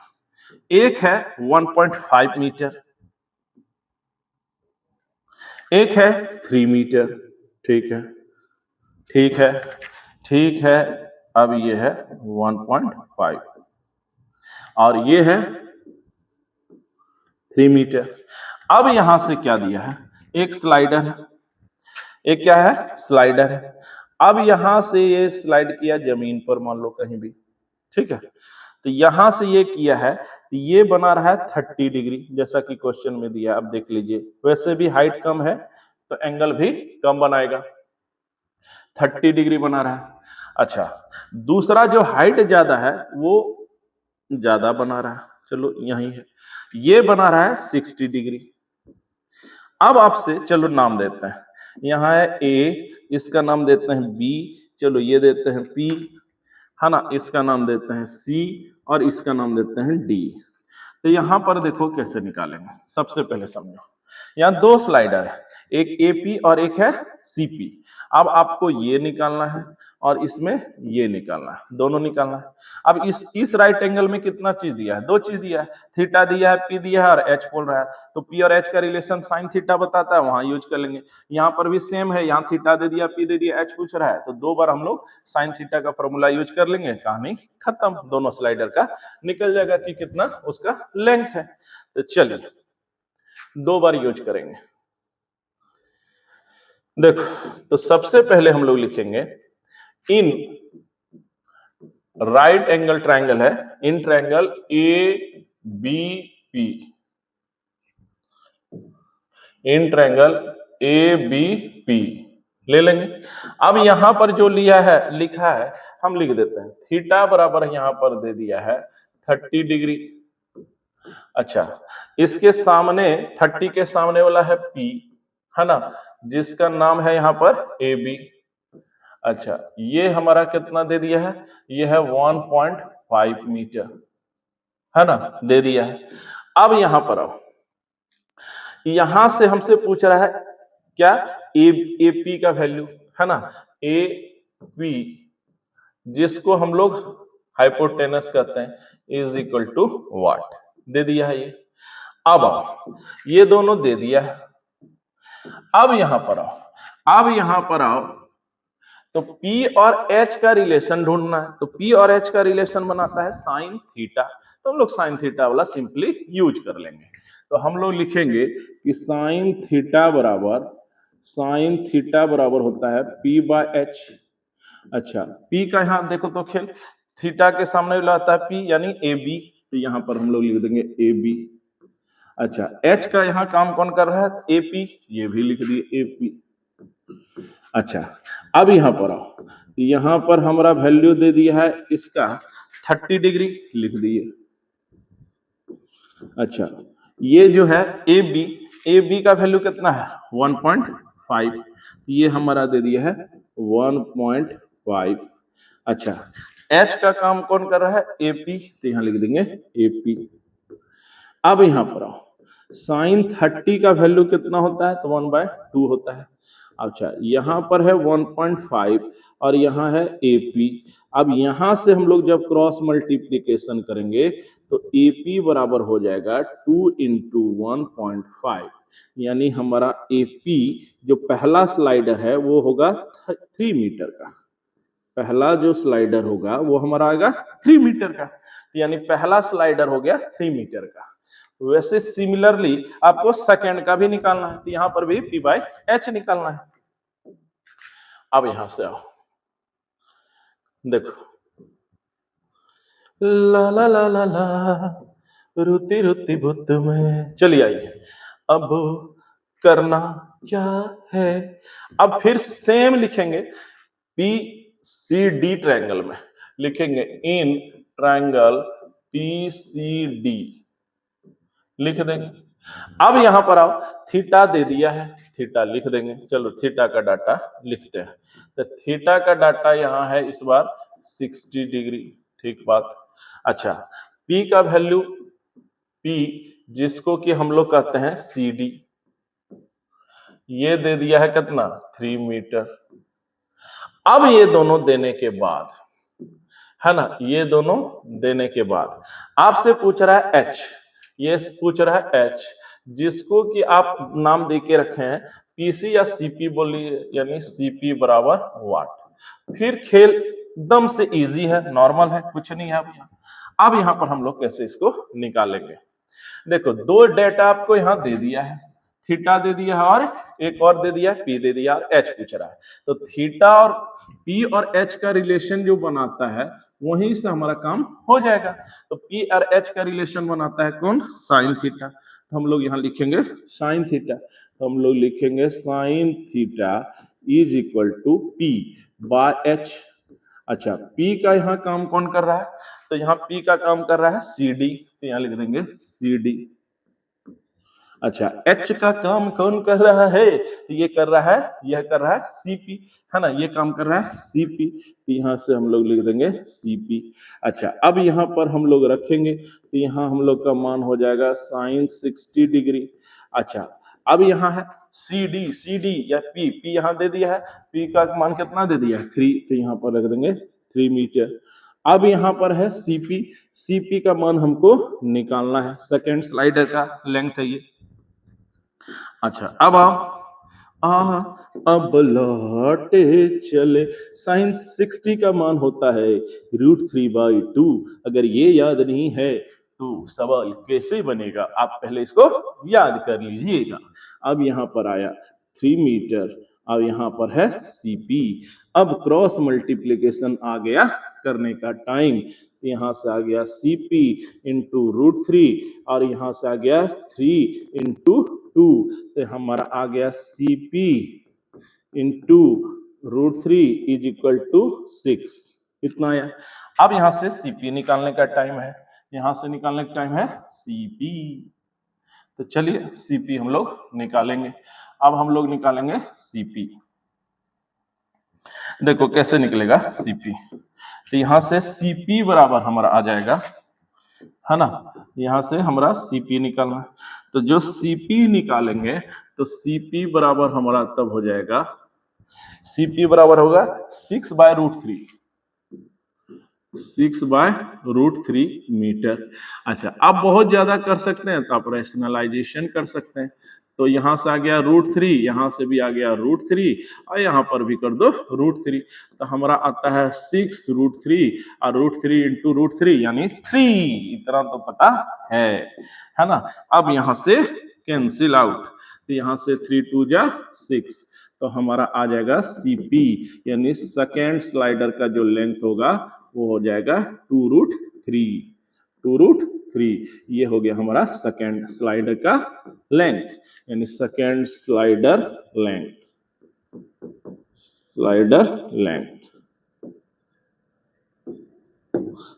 एक है 1.5 मीटर, एक है 3 मीटर। ठीक है, ठीक है, ठीक है। अब ये है 1.5 और ये है 3 मीटर। अब यहां से क्या दिया है, एक स्लाइडर है, एक क्या है, स्लाइडर है। अब यहां से ये स्लाइड किया जमीन पर, मान लो कहीं भी, ठीक है। तो यहां से ये किया है, तो ये बना रहा है 30 डिग्री, जैसा कि क्वेश्चन में दिया। अब देख लीजिए, वैसे भी हाइट कम है तो एंगल भी कम बनाएगा, 30 डिग्री बना रहा है। अच्छा, दूसरा जो हाइट ज्यादा है वो ज्यादा बना रहा है, चलो यही है, ये बना रहा है 60 डिग्री। अब आपसे चलो नाम देते हैं, यहाँ है ए, इसका नाम देते हैं बी, चलो ये देते हैं पी, है ना, इसका नाम देते हैं सी और इसका नाम देते हैं डी। तो यहां पर देखो कैसे निकालेंगे। सबसे पहले समझो, यहाँ दो स्लाइडर है, एक एपी और एक है सीपी। अब आपको ये निकालना है और इसमें ये निकालना है, दोनों निकालना है। अब इस राइट एंगल में कितना चीज दिया है, दो चीज दिया है, थीटा दिया है, पी दिया है और एच बोल रहा है। तो पी और एच का रिलेशन साइन थीटा बताता है, वहां यूज कर लेंगे। यहाँ पर भी सेम है, यहाँ थीटा दे दिया, पी दे दिया, एच पूछ रहा है, तो दो बार हम लोग साइन थीटा का फॉर्मूला यूज कर लेंगे, कहानी खत्म, दोनों स्लाइडर का निकल जाएगा कि कितना उसका लेंथ है। तो चलिए दो बार यूज करेंगे। देखो, तो सबसे पहले हम लोग लिखेंगे इन राइट एंगल ट्रायंगल है, in triangle A B P, in triangle A B P ले लेंगे। अब यहां पर जो लिया है, लिखा है, हम लिख देते हैं, थीटा बराबर यहां पर दे दिया है 30 डिग्री। अच्छा, इसके सामने 30 के सामने वाला है पी, है ना, जिसका नाम है यहां पर ए बी। अच्छा, ये हमारा कितना दे दिया है, ये है 1.5 मीटर, है ना, दे दिया है। अब यहां पर आओ, यहां से हमसे पूछ रहा है क्या, ए पी का वैल्यू, है ना, ए पी, जिसको हम लोग हाइपोटेनस कहते हैं, इज इक्वल टू व्हाट, दे दिया है ये। अब आओ, ये दोनों दे दिया है। अब यहां पर आओ, अब यहां पर आओ, तो P और H का रिलेशन ढूंढना है। तो P और H का रिलेशन बनाता है साइन थीटा, तो हम लोग साइन थीटा वाला सिंपली यूज कर लेंगे। तो हम लोग लिखेंगे कि साइन थीटा बराबर होता है P बाय H। अच्छा, P का यहाँ देखो तो खेल, थीटा के सामने वाला आता है P यानी AB, तो यहाँ पर हम लोग लिख देंगे AB। अच्छा, H का यहाँ काम कौन कर रहा है, AP, ये भी लिख दिए AP। अच्छा, अब यहां पर आओ, यहां पर हमारा वैल्यू दे दिया है इसका 30 डिग्री, लिख दिए। अच्छा, ये जो है ए बी का वैल्यू कितना है 1.5, ये हमारा दे दिया है 1.5। अच्छा, एच का काम कौन कर रहा है, एपी, तो यहां लिख देंगे एपी। अब यहां पर आओ, साइन 30 का वैल्यू कितना होता है, तो 1/2 होता है। अच्छा, यहां पर है 1.5 और यहां है AP। अब यहां से हम लोग जब क्रॉस मल्टीप्लीकेशन करेंगे तो AP बराबर हो जाएगा 2 इंटू 1.5, यानी हमारा AP जो पहला स्लाइडर है वो होगा 3 मीटर का। पहला जो स्लाइडर होगा वो हमारा आएगा 3 मीटर का, यानी पहला स्लाइडर हो गया 3 मीटर का। वैसे सिमिलरली आपको सेकंड का भी निकालना है, तो यहां पर भी P बाय H निकालना है। अब यहां से आओ, देखो, ला ला ला ला ला रुती रुती बुत में, चलिए आइए, अब करना क्या है। अब फिर सेम लिखेंगे, पी सी डी ट्रायंगल में लिखेंगे in triangle P C D, लिख देंगे। अब यहां पर आओ, थीटा दे दिया है, थीटा लिख देंगे। चलो थीटा का डाटा लिखते हैं, तो थीटा का डाटा यहां है इस बार 60 डिग्री, ठीक बात। अच्छा, P का वैल्यू, P जिसको कि हम लोग कहते हैं CD, ये दे दिया है कितना 3 मीटर। अब ये दोनों देने के बाद, है ना, ये दोनों देने के बाद आपसे पूछ रहा है एच, ये पूछ रहा है एच, जिसको कि आप नाम दे के रखे हैं पीसी या सीपी बोलिए, यानी सीपी बराबर वाट। फिर खेल एकदम से इजी है, नॉर्मल है, कुछ नहीं है। अब यहाँ पर हम लोग कैसे इसको निकालेंगे। देखो दो डेटा आपको यहाँ दे दिया है, थीटा दे दिया है और एक और दे दिया है पी दे दिया, और एच पूछ रहा है। तो थीटा और पी और एच का रिलेशन जो बनाता है वहीं से हमारा काम हो जाएगा। तो पी और एच का रिलेशन बनाता है कौन, साइन थीटा। तो हम लोग यहाँ लिखेंगे साइन थीटा। तो हम लोग लिखेंगे sine theta is equal to P by H. अच्छा, पी का यहाँ काम कौन कर रहा है, तो यहाँ पी का काम कर रहा है सी डी, तो यहाँ लिख देंगे सी डी। अच्छा, एच का काम कौन कर रहा है, तो ये कर रहा है, यह कर रहा है सीपी, है ना, ये काम कर रहा है सीपी, तो यहाँ से हम लोग लिख देंगे सीपी। अच्छा, अब यहाँ पर हम लोग रखेंगे, तो यहाँ हम लोग का मान हो जाएगा साइन 60 डिग्री। अच्छा, अब यहाँ है सी डी या पी यहाँ दे दिया है, पी का मान कितना दे दिया है 3, तो यहाँ पर रख देंगे 3 मीटर। अब यहाँ पर है सीपी, सीपी का मान हमको निकालना है, सेकेंड स्लाइडर का लेंथ है ये। अच्छा, अब आओ, अब लौटे चले, साइन 60 का मान होता है √3/2। अगर ये याद नहीं है तो सवाल कैसे बनेगा, आप पहले इसको याद कर लीजिएगा। अब यहाँ पर आया 3 मीटर, अब यहाँ पर है सीपी। अब क्रॉस मल्टीप्लीकेशन आ गया करने का टाइम, यहाँ से आ गया सीपी इंटू √3 और यहाँ से आ गया 3 इंटू 2, तो हमारा आ गया CP into √3 is equal to 6, इतना आया। अब यहाँ से सीपी निकालने का टाइम है, यहाँ से निकालने का टाइम है सीपी। तो चलिए सीपी हम लोग निकालेंगे। अब हम लोग निकालेंगे सीपी। देखो कैसे निकलेगा सीपी, तो यहाँ से सीपी बराबर हमारा आ जाएगा, है ना, यहाँ से हमारा सीपी निकालना है। तो जो सीपी निकालेंगे तो सीपी बराबर हमारा तब हो जाएगा, सीपी बराबर होगा 6/√3, 6/√3 मीटर। अच्छा, आप बहुत ज्यादा कर सकते हैं तो आप रैशनलाइजेशन कर सकते हैं। तो यहाँ से आ गया √3, यहाँ से भी आ गया √3 और यहाँ पर भी कर दो √3, तो हमारा आता है 6√3 और √3 इंटू √3 यानी 3, इतना तो पता है ना। अब यहाँ से कैंसिल आउट, तो यहाँ से 3 2 जा 6, तो हमारा आ जाएगा सीपी, यानी सेकेंड स्लाइडर का जो लेंथ होगा वो हो जाएगा 2√3, 2√3। ये हो गया हमारा सेकेंड स्लाइडर का लेंथ, यानी सेकेंड स्लाइडर लेंथ।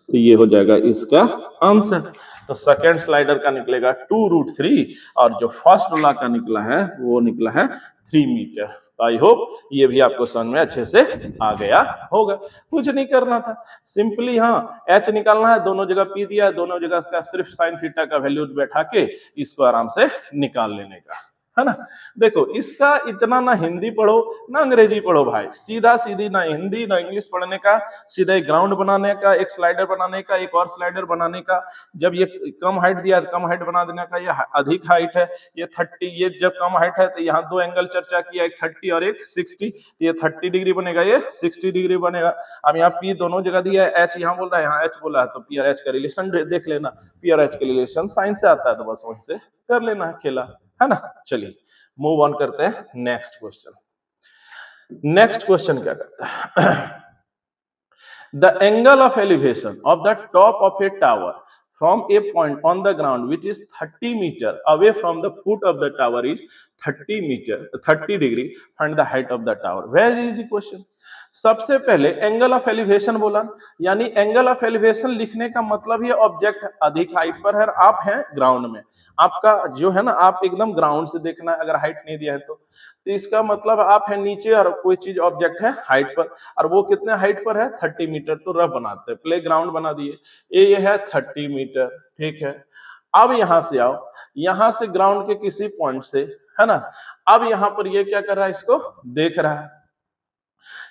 तो ये हो जाएगा इसका आंसर। तो सेकेंड स्लाइडर का निकलेगा 2√3 और जो फर्स्ट वाला का निकला है वो निकला है 3 मीटर। तो आई होप ये भी आपको समझ में अच्छे से आ गया होगा। कुछ नहीं करना था, सिंपली हाँ एच निकालना है, दोनों जगह पी दिया है, दोनों जगह का सिर्फ साइन थीटा का वैल्यू बैठा के इसको आराम से निकाल लेने का, है ना। देखो इसका इतना ना हिंदी पढ़ो ना अंग्रेजी पढ़ो भाई, सीधा सीधी ना हिंदी ना इंग्लिश पढ़ने का, सीधा एक ग्राउंड बनाने का, एक स्लाइडर बनाने का, एक और स्लाइडर बनाने का। जब ये कम हाइट दिया है कम हाइट बना देने का, ये अधिक हाइट है ये 30, ये जब कम हाइट है तो यहाँ दो एंगल चर्चा किया, एक 30 और एक 60, तो ये 30 डिग्री बनेगा, ये 60 डिग्री बनेगा। अब यहाँ पी दोनों जगह दिया है, एच यहाँ बोल रहा है यहाँ एच बोला है, तो पी और एच का रिलेशन देख लेना, पी और एच का रिलेशन साइन से आता है तो बस वहीं से कर लेना है खेला, है ना। चलिए मूव ऑन करते हैं नेक्स्ट क्वेश्चन। नेक्स्ट क्वेश्चन क्या कहता है, the angle of elevation of the top of a tower from a point on the ground which is 30 meter away from the foot of the tower is 30 degree, find the height of the tower। very easy question। सबसे पहले angle of elevation बोला, यानी angle of elevation लिखने का मतलब ये object अधिक height पर है, आप हैं ग्राउंड में, आपका जो है ना आप एकदम ग्राउंड से देखना है, अगर हाइट नहीं दिया है तो इसका मतलब आप है नीचे और कोई चीज ऑब्जेक्ट है हाइट पर, और वो कितने हाइट पर है 30 मीटर। तो रफ बनाते हैं, प्ले ग्राउंड बना दिए, ये है 30 मीटर, ठीक है। अब यहां से आओ, यहां से ग्राउंड के किसी पॉइंट से है ना। अब यहाँ पर ये क्या कर रहा है, इसको देख रहा है,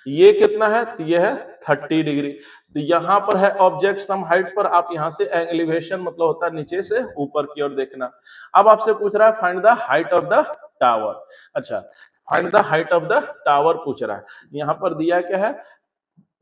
ये कितना है, तो ये है 30 डिग्री। तो यहाँ पर है ऑब्जेक्ट सम हाइट पर, आप यहाँ से एलिवेशन मतलब होता है नीचे से ऊपर की ओर देखना। अब आपसे पूछ रहा है find the height of the tower. अच्छा, find the height of the tower पूछ रहा है। यहाँ पर दिया क्या है,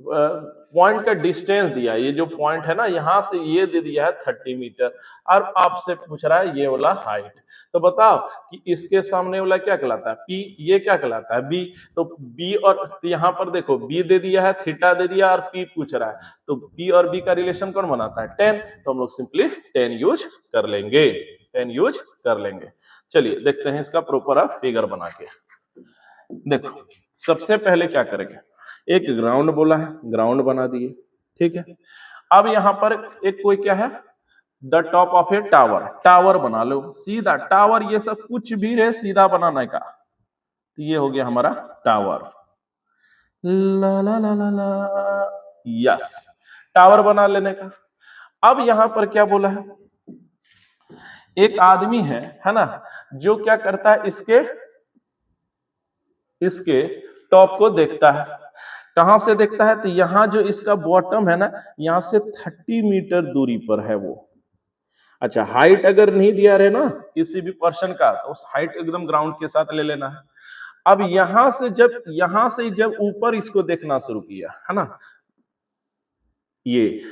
पॉइंट का डिस्टेंस दिया है, ये जो पॉइंट है ना यहां से ये दे दिया है 30 मीटर, और आपसे पूछ रहा है ये वाला हाइट। तो बताओ कि इसके सामने वाला क्या कहलाता है, पी, ये क्या कहलाता है, बी। तो बी और तो यहाँ पर देखो बी दे दिया है, थीटा दे दिया और पी पूछ रहा है, तो पी और बी का रिलेशन कौन बनाता है, 10। तो हम लोग सिंपली 10 यूज कर लेंगे, 10 यूज कर लेंगे। चलिए देखते हैं इसका प्रॉपर फिगर बना के। देखो सबसे पहले क्या करेंगे, एक ग्राउंड बोला है, ग्राउंड बना दिए, ठीक है। अब यहां पर एक कोई क्या है, the top of a tower, tower बना लो सीधा, टावर ये सब कुछ भी रहे सीधा बनाने का, तो ये हो गया हमारा टावर। ला ला ला ला ला, यस, टावर बना लेने का। अब यहां पर क्या बोला है, एक आदमी है ना, जो क्या करता है, इसके टॉप को देखता है। कहां से देखता है, तो यहां जो इसका बॉटम है ना, यहां से 30 मीटर दूरी पर है वो। अच्छा, हाइट अगर नहीं दिया रहे ना किसी भी पर्सन का, तो उस हाइट एकदम ग्राउंड के साथ ले लेना है। अब यहां से जब ऊपर इसको देखना शुरू किया है ना, ये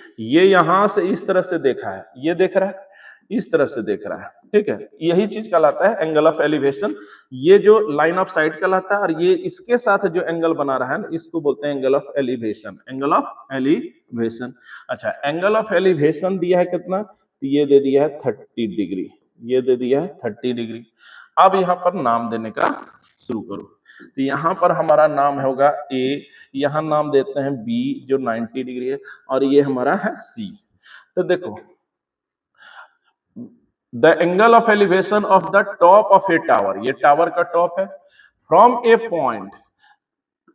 यहां से इस तरह से देखा है, ये देख रहा है, इस तरह से देख रहा है, ठीक है। यही चीज कहलाता है एंगल ऑफ एलिवेशन। ये जो लाइन ऑफ साइट कहलाता है, और ये इसके साथ जो एंगल बना रहा है ना, इसको बोलते हैं angle of elevation, angle of elevation. अच्छा, एंगल ऑफ एलिवेशन दिया है कितना, तो ये दे दिया है 30 डिग्री, ये दे दिया है 30 डिग्री। अब यहाँ पर नाम देने का शुरू करो। तो यहाँ पर हमारा नाम होगा ए, यहाँ नाम देते हैं बी जो 90 डिग्री है, और ये हमारा है सी। तो देखो the angle of elevation of the top of a tower, ये टावर का टॉप है, from a point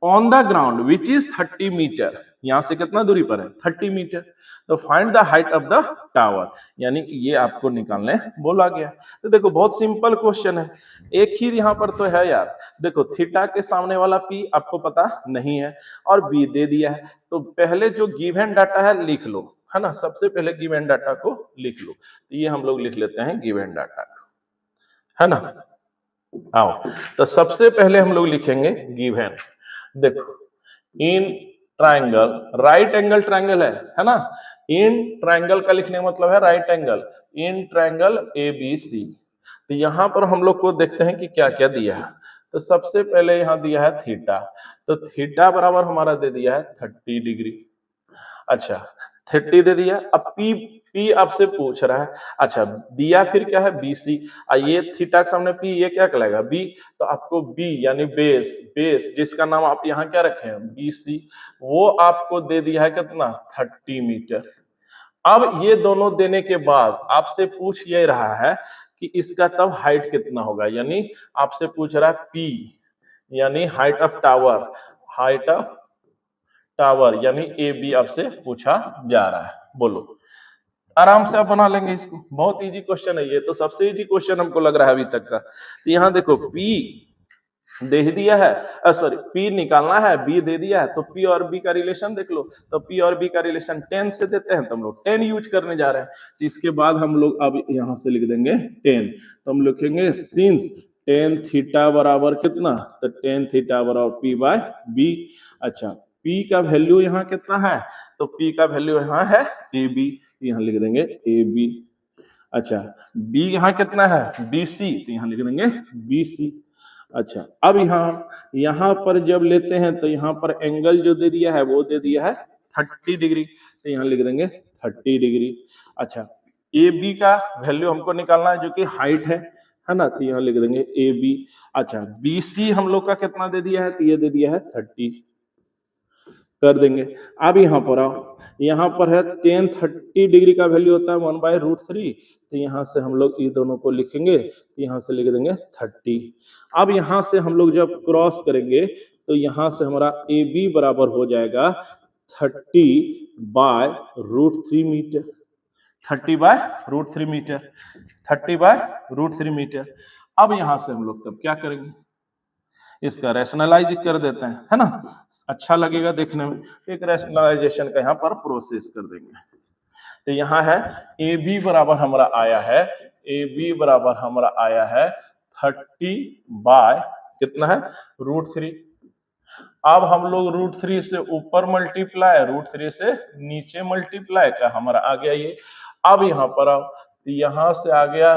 on the ground which is 30 metre, यहां से कितना दूरी पर है, 30 मीटर। तो find the height of the tower, यानी ये आपको निकालने बोला गया। तो देखो बहुत सिंपल क्वेश्चन है, एक ही यहां पर तो है यार। देखो थीटा के सामने वाला पी आपको पता नहीं है, और बी दे दिया है, तो पहले जो गिवन डाटा है लिख लो, है ना, सबसे पहले गिवन डाटा को लिख लो। तो ये हम लोग लिख लेते हैं गिवन डाटा, है ना। आओ, तो सबसे पहले हम लोग लिखेंगे गिवन। देखो in triangle, right angle triangle है ना, इन ट्राइंगल का लिखने का मतलब है right angle, in triangle ABC। तो यहां पर हम लोग को देखते हैं कि क्या क्या दिया है। तो सबसे पहले यहां दिया है थीटा, तो थीटा बराबर हमारा दे दिया है 30 डिग्री। अच्छा 30 दे दिया। अब पी, पी आपसे पूछ रहा है, अच्छा दिया फिर क्या है BC, ये थीटा के सामने पी, ये क्या कहलाएगा बी, तो आपको बी यानी बेस, बेस जिसका नाम आप यहाँ क्या रखे हैं BC, वो आपको दे दिया है कितना 30 मीटर। अब ये दोनों देने के बाद आपसे पूछ ये रहा है कि इसका तब हाइट कितना होगा, यानी आपसे पूछ रहा है पी यानी height of tower, height of tower यानी AB आपसे पूछा जा रहा है। बोलो, आराम से आप बना लेंगे इसको, बहुत इजी क्वेश्चन है ये, तो सबसे इजी क्वेश्चन हमको लग रहा है अभी तक का। तो यहाँ देखो P दे दिया है, सॉरी P निकालना है, B दे दिया है, तो P और B का रिलेशन देख लो। तो P और B का रिलेशन 10 से देते हैं, तो हम लोग 10 यूज करने जा रहे हैं। तो इसके बाद हम लोग अब यहाँ से लिख देंगे 10, तो हम लिखेंगे सिंस tan थीटा बराबर कितना, तो tan थीटा बराबर P बाय B। अच्छा P का वैल्यू यहाँ कितना है, तो P का वैल्यू यहाँ है AB, यहाँ लिख देंगे AB। अच्छा B यहाँ कितना है BC, तो यहाँ लिख देंगे BC। अच्छा अब यहाँ पर जब लेते हैं तो यहाँ पर एंगल जो दे दिया है वो दे दिया है 30 डिग्री, तो यहाँ लिख देंगे 30 डिग्री। अच्छा AB का वैल्यू हमको निकालना है जो कि हाइट है ना, तो यहाँ लिख देंगे AB। अच्छा BC हम लोग का कितना दे दिया है, तो ये दे दिया है 30 कर देंगे। अब यहाँ पर आओ, यहाँ पर है tan 30 डिग्री का वैल्यू होता है 1/√3, तो यहाँ से हम लोग ये दोनों को लिखेंगे, तो यहाँ से लिख देंगे 30। अब यहाँ से हम लोग जब क्रॉस करेंगे तो यहाँ से हमारा AB बराबर हो जाएगा 30/√3 मीटर, 30/√3 मीटर, 30/√3 मीटर। अब यहां से हम लोग तब क्या करेंगे, इसका रैशनलाइज कर देते हैं, है ना, अच्छा लगेगा देखने में। एक रैशनलाइजेशन का यहाँ पर प्रोसेस कर देंगे। तो यहाँ है ए बी बराबर हमारा आया है, ए बी बराबर हमारा आया है 30 बाय कितना है √3। अब हम लोग √3 से ऊपर मल्टीप्लाई, √3 से नीचे मल्टीप्लाई का हमारा आ गया ये। अब यहाँ पर आओ, तो यहाँ से आ गया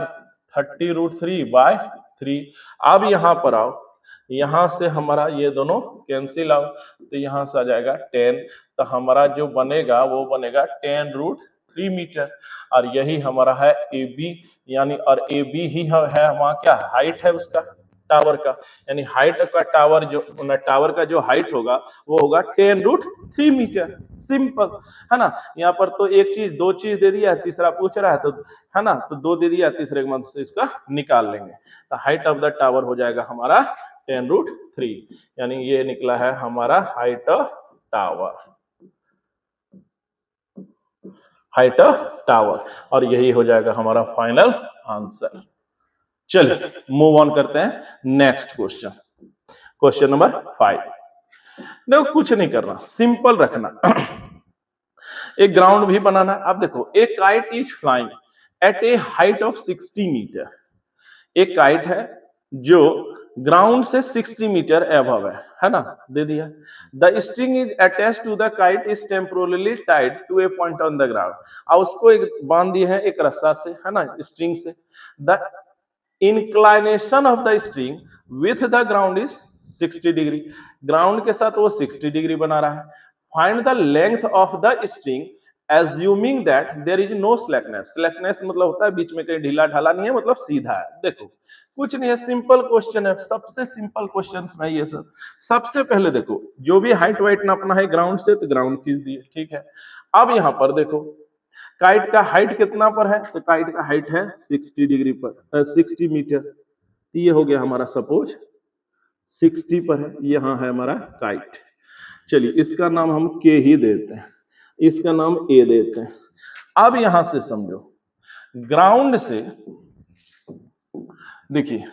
30√3/3। अब यहाँ पर आओ, यहाँ से हमारा ये दोनों कैंसिल आउट, तो यहाँ से आ जाएगा 10, तो हमारा जो बनेगा वो बनेगा 10√3 मीटर। और यही हमारा है ए बी, यानी और ए बी ही है वहाँ क्या हाइट है उसका टावर का, यानी हाइट का टावर जो टावर का जो हाइट होगा वो होगा 10√3 मीटर। सिंपल है ना। यहाँ पर तो एक चीज दो चीज दे दिया है, तीसरा पूछ रहा है तो है ना, तो दो दे दिया, तीसरे के मदद से इसका निकाल लेंगे। तो हाइट ऑफ द टावर हो जाएगा हमारा 10√3, यानी ये निकला है हमारा height of tower, height of tower, और यही हो जाएगा हमारा फाइनल आंसर। चलिए मूव ऑन करते हैं नेक्स्ट क्वेश्चन, क्वेश्चन नंबर 5। देखो कुछ नहीं करना, सिंपल रखना। एक ग्राउंड भी बनाना। अब देखो एक kite is flying at a height of 60 metre. एक काइट है जो ग्राउंड से 60 मीटर एबव है ना, दे दिया। The string is attached to the kite is temporarily tied to a point on the ground. और उसको एक बांध दिए हैं एक रस्सा से, है ना, स्ट्रिंग से। The inclination of the string with the ground is 60 degree. Ground के साथ वो 60 डिग्री बना रहा है। Find the length of the string assuming that there is no slackness. Slackness मतलब होता है बीच में कहीं ढीला ढाला नहीं है, मतलब सीधा है। देखो कुछ नहीं है, सिंपल क्वेश्चन है, सबसे सिंपल क्वेश्चन है ये सब। सबसे पहले देखो जो भी हाइट वाइट नापना है ग्राउंड से, तो ग्राउंड खींच दिए, ठीक है। अब यहां पर देखो काइट का हाइट कितना पर है, तो काइट का हाइट है 60 डिग्री पर 60 मीटर। तो ये हो गया हमारा सपोज 60 पर है, यहां है हमारा काइट। चलिए इसका नाम हम के ही देते हैं, इसका नाम ए देते हैं। अब यहां से समझो ग्राउंड से, देखिए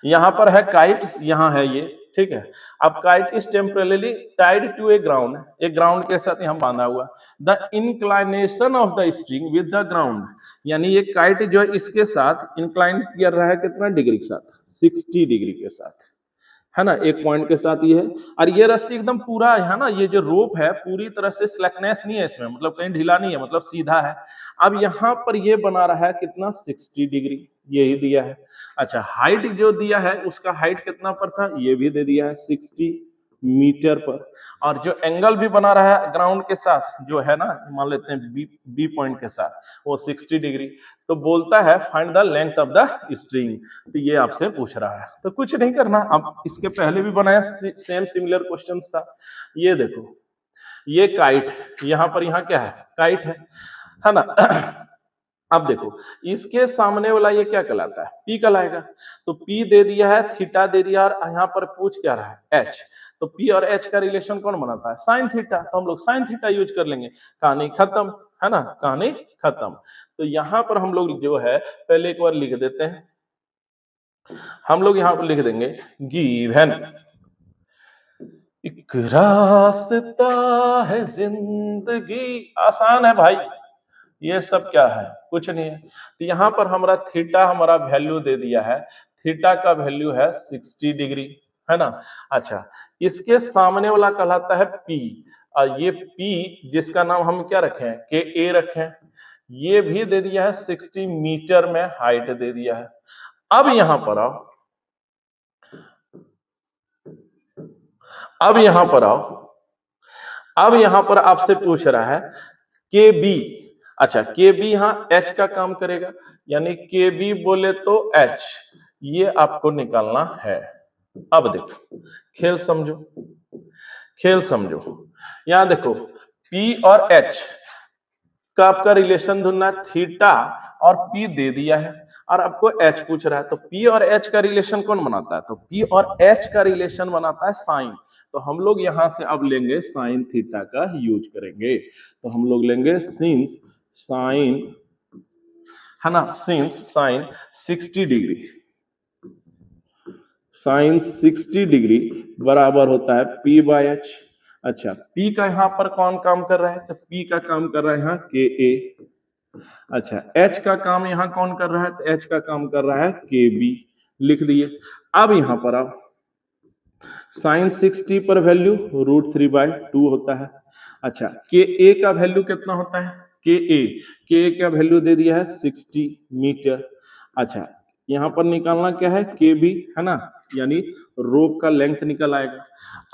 यहां पर है काइट, यहां है ये, ठीक है। अब kite is temporarily tied to a ground, एक ग्राउंड के साथ यहां बांधा हुआ। The inclination of the string with the ground, यानी ये काइट जो है इसके साथ इंक्लाइन कर रहा है कितना डिग्री के साथ, 60 डिग्री के साथ, है ना, एक पॉइंट के साथ ये है। और ये रस्सी एकदम पूरा है ना, ये जो रोप है पूरी तरह से स्लैकनेस नहीं है इसमें, मतलब कहीं ढीला नहीं है, मतलब सीधा है। अब यहां पर ये बना रहा है कितना 60 डिग्री, यही दिया है। अच्छा हाइट जो दिया है उसका हाइट कितना पर था, ये भी दे दिया है 60 मीटर पर। और जो एंगल भी बना रहा है ग्राउंड के साथ जो है ना, मान लेते हैं बी पॉइंट के साथ, वो 60 डिग्री। तो बोलता है find the length of the string, तो ये आपसे पूछ रहा है। तो कुछ नहीं करना, अब इसके पहले भी बनाया सेम सिमिलर क्वेश्चंस था। ये देखो ये काइट, यहां पर यहां क्या है काइट है ना। अब देखो इसके सामने वाला ये क्या कहलाता है, पी कहलाएगा। तो पी दे दिया है, थीटा दे दिया, और यहाँ पर पूछ क्या रहा है एच। तो पी और एच का रिलेशन कौन बनाता है, साइन थीटा। तो हम लोग साइन थीटा यूज कर लेंगे, कहानी खत्म, है ना, कहानी खत्म। तो यहाँ पर हम लोग जो है पहले एक बार लिख देते हैं, हम लोग यहाँ पर लिख देंगे गिवन एक रास्ता है जिंदगी। आसान है भाई, ये सब क्या है कुछ नहीं है। तो यहाँ पर हमारा थीटा हमारा वैल्यू दे दिया है, थीटा का वैल्यू है 60 डिग्री, है ना। अच्छा इसके सामने वाला कहलाता है पी, और ये पी जिसका नाम हम क्या रखें के ए रखें, ये भी दे दिया है 60 मीटर में हाइट दे दिया है। अब यहां पर आओ, अब यहां पर आओ, अब यहां पर आपसे पूछ रहा है के बी। अच्छा के बी यहां एच का काम करेगा, यानी के बी बोले तो एच, ये आपको निकालना है। अब देखो खेल समझो, खेल समझो। यहां देखो पी और एच का आपका रिलेशन ढूंढना, थीटा और पी दे दिया है, और आपको एच पूछ रहा है। तो पी और एच का रिलेशन कौन बनाता है, तो पी और एच का रिलेशन बनाता है साइन। तो हम लोग यहां से अब लेंगे साइन थीटा का यूज करेंगे। तो हम लोग लेंगे सिंस साइन, है ना, since sine 60 degree, sine 60 degree बराबर होता है P बाय एच। अच्छा, P का यहाँ पर कौन काम कर रहा है, तो P का काम कर रहा है यहाँ के ए। अच्छा, H का काम यहाँ कौन कर रहा है, तो H का काम कर रहा है के बी, लिख दिए। अब यहाँ पर आओ, साइन 60 पर वैल्यू √3/2 होता है। अच्छा, के ए का वैल्यू कितना होता है, के ए का वैल्यू दे दिया है 60 मीटर। अच्छा, यहाँ पर निकालना क्या है, के बी है ना, यानी रोप का लेंथ निकल आएगा।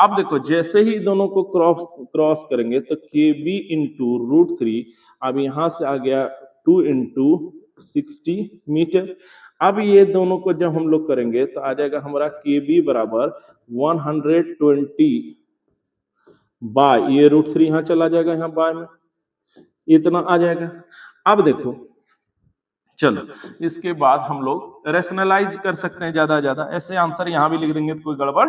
अब देखो, जैसे ही दोनों को क्रॉस करेंगे तो के बी इंटू √3, अब यहाँ से आ गया 2 इंटू 60 मीटर। अब ये दोनों को जब हम लोग करेंगे तो आ जाएगा हमारा के बी बराबर 120 बाय, ये √3 यहाँ चला जाएगा, यहाँ बाय में इतना आ जाएगा। अब देखो, चलो इसके बाद हम लोग रेशनलाइज कर सकते हैं ज्यादा ज्यादा, ऐसे आंसर यहाँ भी लिख देंगे तो कोई गड़बड़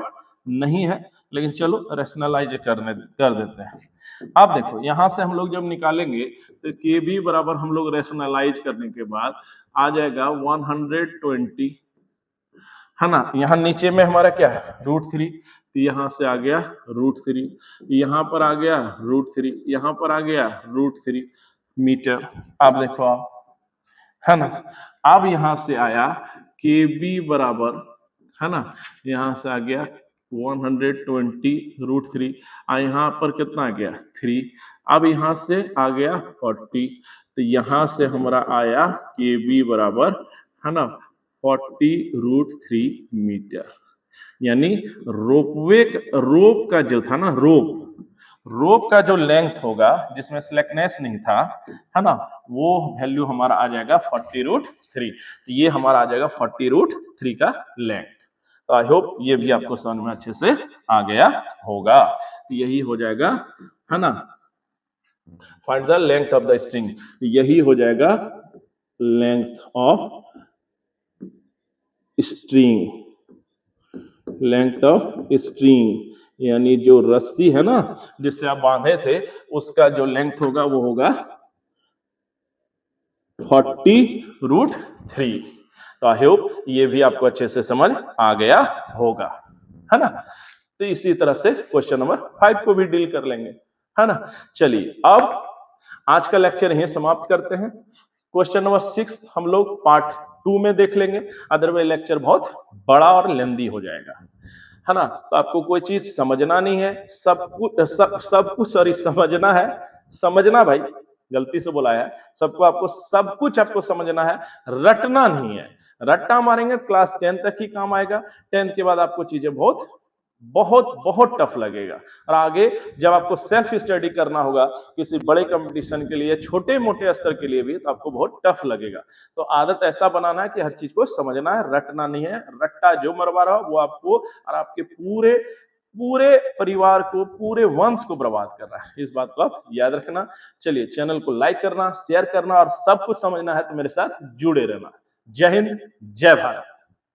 नहीं है, लेकिन चलो रेशनलाइज कर देते हैं। अब देखो, यहां से हम लोग जब निकालेंगे तो के बी बराबर हम लोग रेशनलाइज करने के बाद आ जाएगा 120, है ना, यहाँ नीचे में हमारा क्या है √3, तो यहाँ से आ गया √3, यहाँ पर आ गया √3, यहाँ पर आ गया √3 मीटर। अब देखो आप, है ना, अब यहां से आया के बी बराबर, है ना, यहां से आ गया 120 √3, यहाँ पर कितना आ गया 3, अब यहां से आ गया 40, तो यहां से हमारा आया के बी बराबर, है ना, 40 √3 मीटर। यानी रोप का जो था ना, रोप का जो लेंथ होगा जिसमें स्लैकनेस नहीं था, है ना, वो वैल्यू हमारा आ जाएगा 40 √3, तो ये हमारा आ जाएगा 40 √3 का लेंथ। तो आई होप ये भी आपको समझ में अच्छे से आ गया होगा। तो यही हो जाएगा, है ना, find the length of the string, यही हो जाएगा length of string, length of string, यानी जो रस्सी है ना जिससे आप बांधे थे, उसका जो लेंथ होगा वो होगा 40 √3। तो आई होप ये भी आपको अच्छे से समझ आ गया होगा, है ना। तो इसी तरह से क्वेश्चन नंबर 5 को भी डील कर लेंगे, है ना। चलिए अब आज का लेक्चर यहीं समाप्त करते हैं। क्वेश्चन नंबर 6 हम लोग पार्ट 2 में देख लेंगे, अदरवाइज लेक्चर बहुत बड़ा और लेंदी हो जाएगा, है ना। तो आपको कोई चीज समझना नहीं है, सब कुछ सॉरी समझना है, समझना भाई गलती से बोला है, सबको आपको सब कुछ आपको समझना है, रटना नहीं है। रट्टा मारेंगे तो क्लास 10 तक ही काम आएगा, 10 के बाद आपको चीजें बहुत बहुत बहुत टफ लगेगा, और आगे जब आपको सेल्फ स्टडी करना होगा किसी बड़े कंपटीशन के लिए, छोटे मोटे स्तर के लिए भी, तो आपको बहुत टफ लगेगा। तो आदत ऐसा बनाना है कि हर चीज को समझना है, रटना नहीं है। रट्टा जो मरवा रहा हो वो आपको और आपके पूरे परिवार को, पूरे वंश को बर्बाद कर रहा है, इस बात को आप याद रखना। चलिए चैनल को लाइक करना, शेयर करना और सब कुछ समझना है तो मेरे साथ जुड़े रहना। जय हिंद, जय भारत।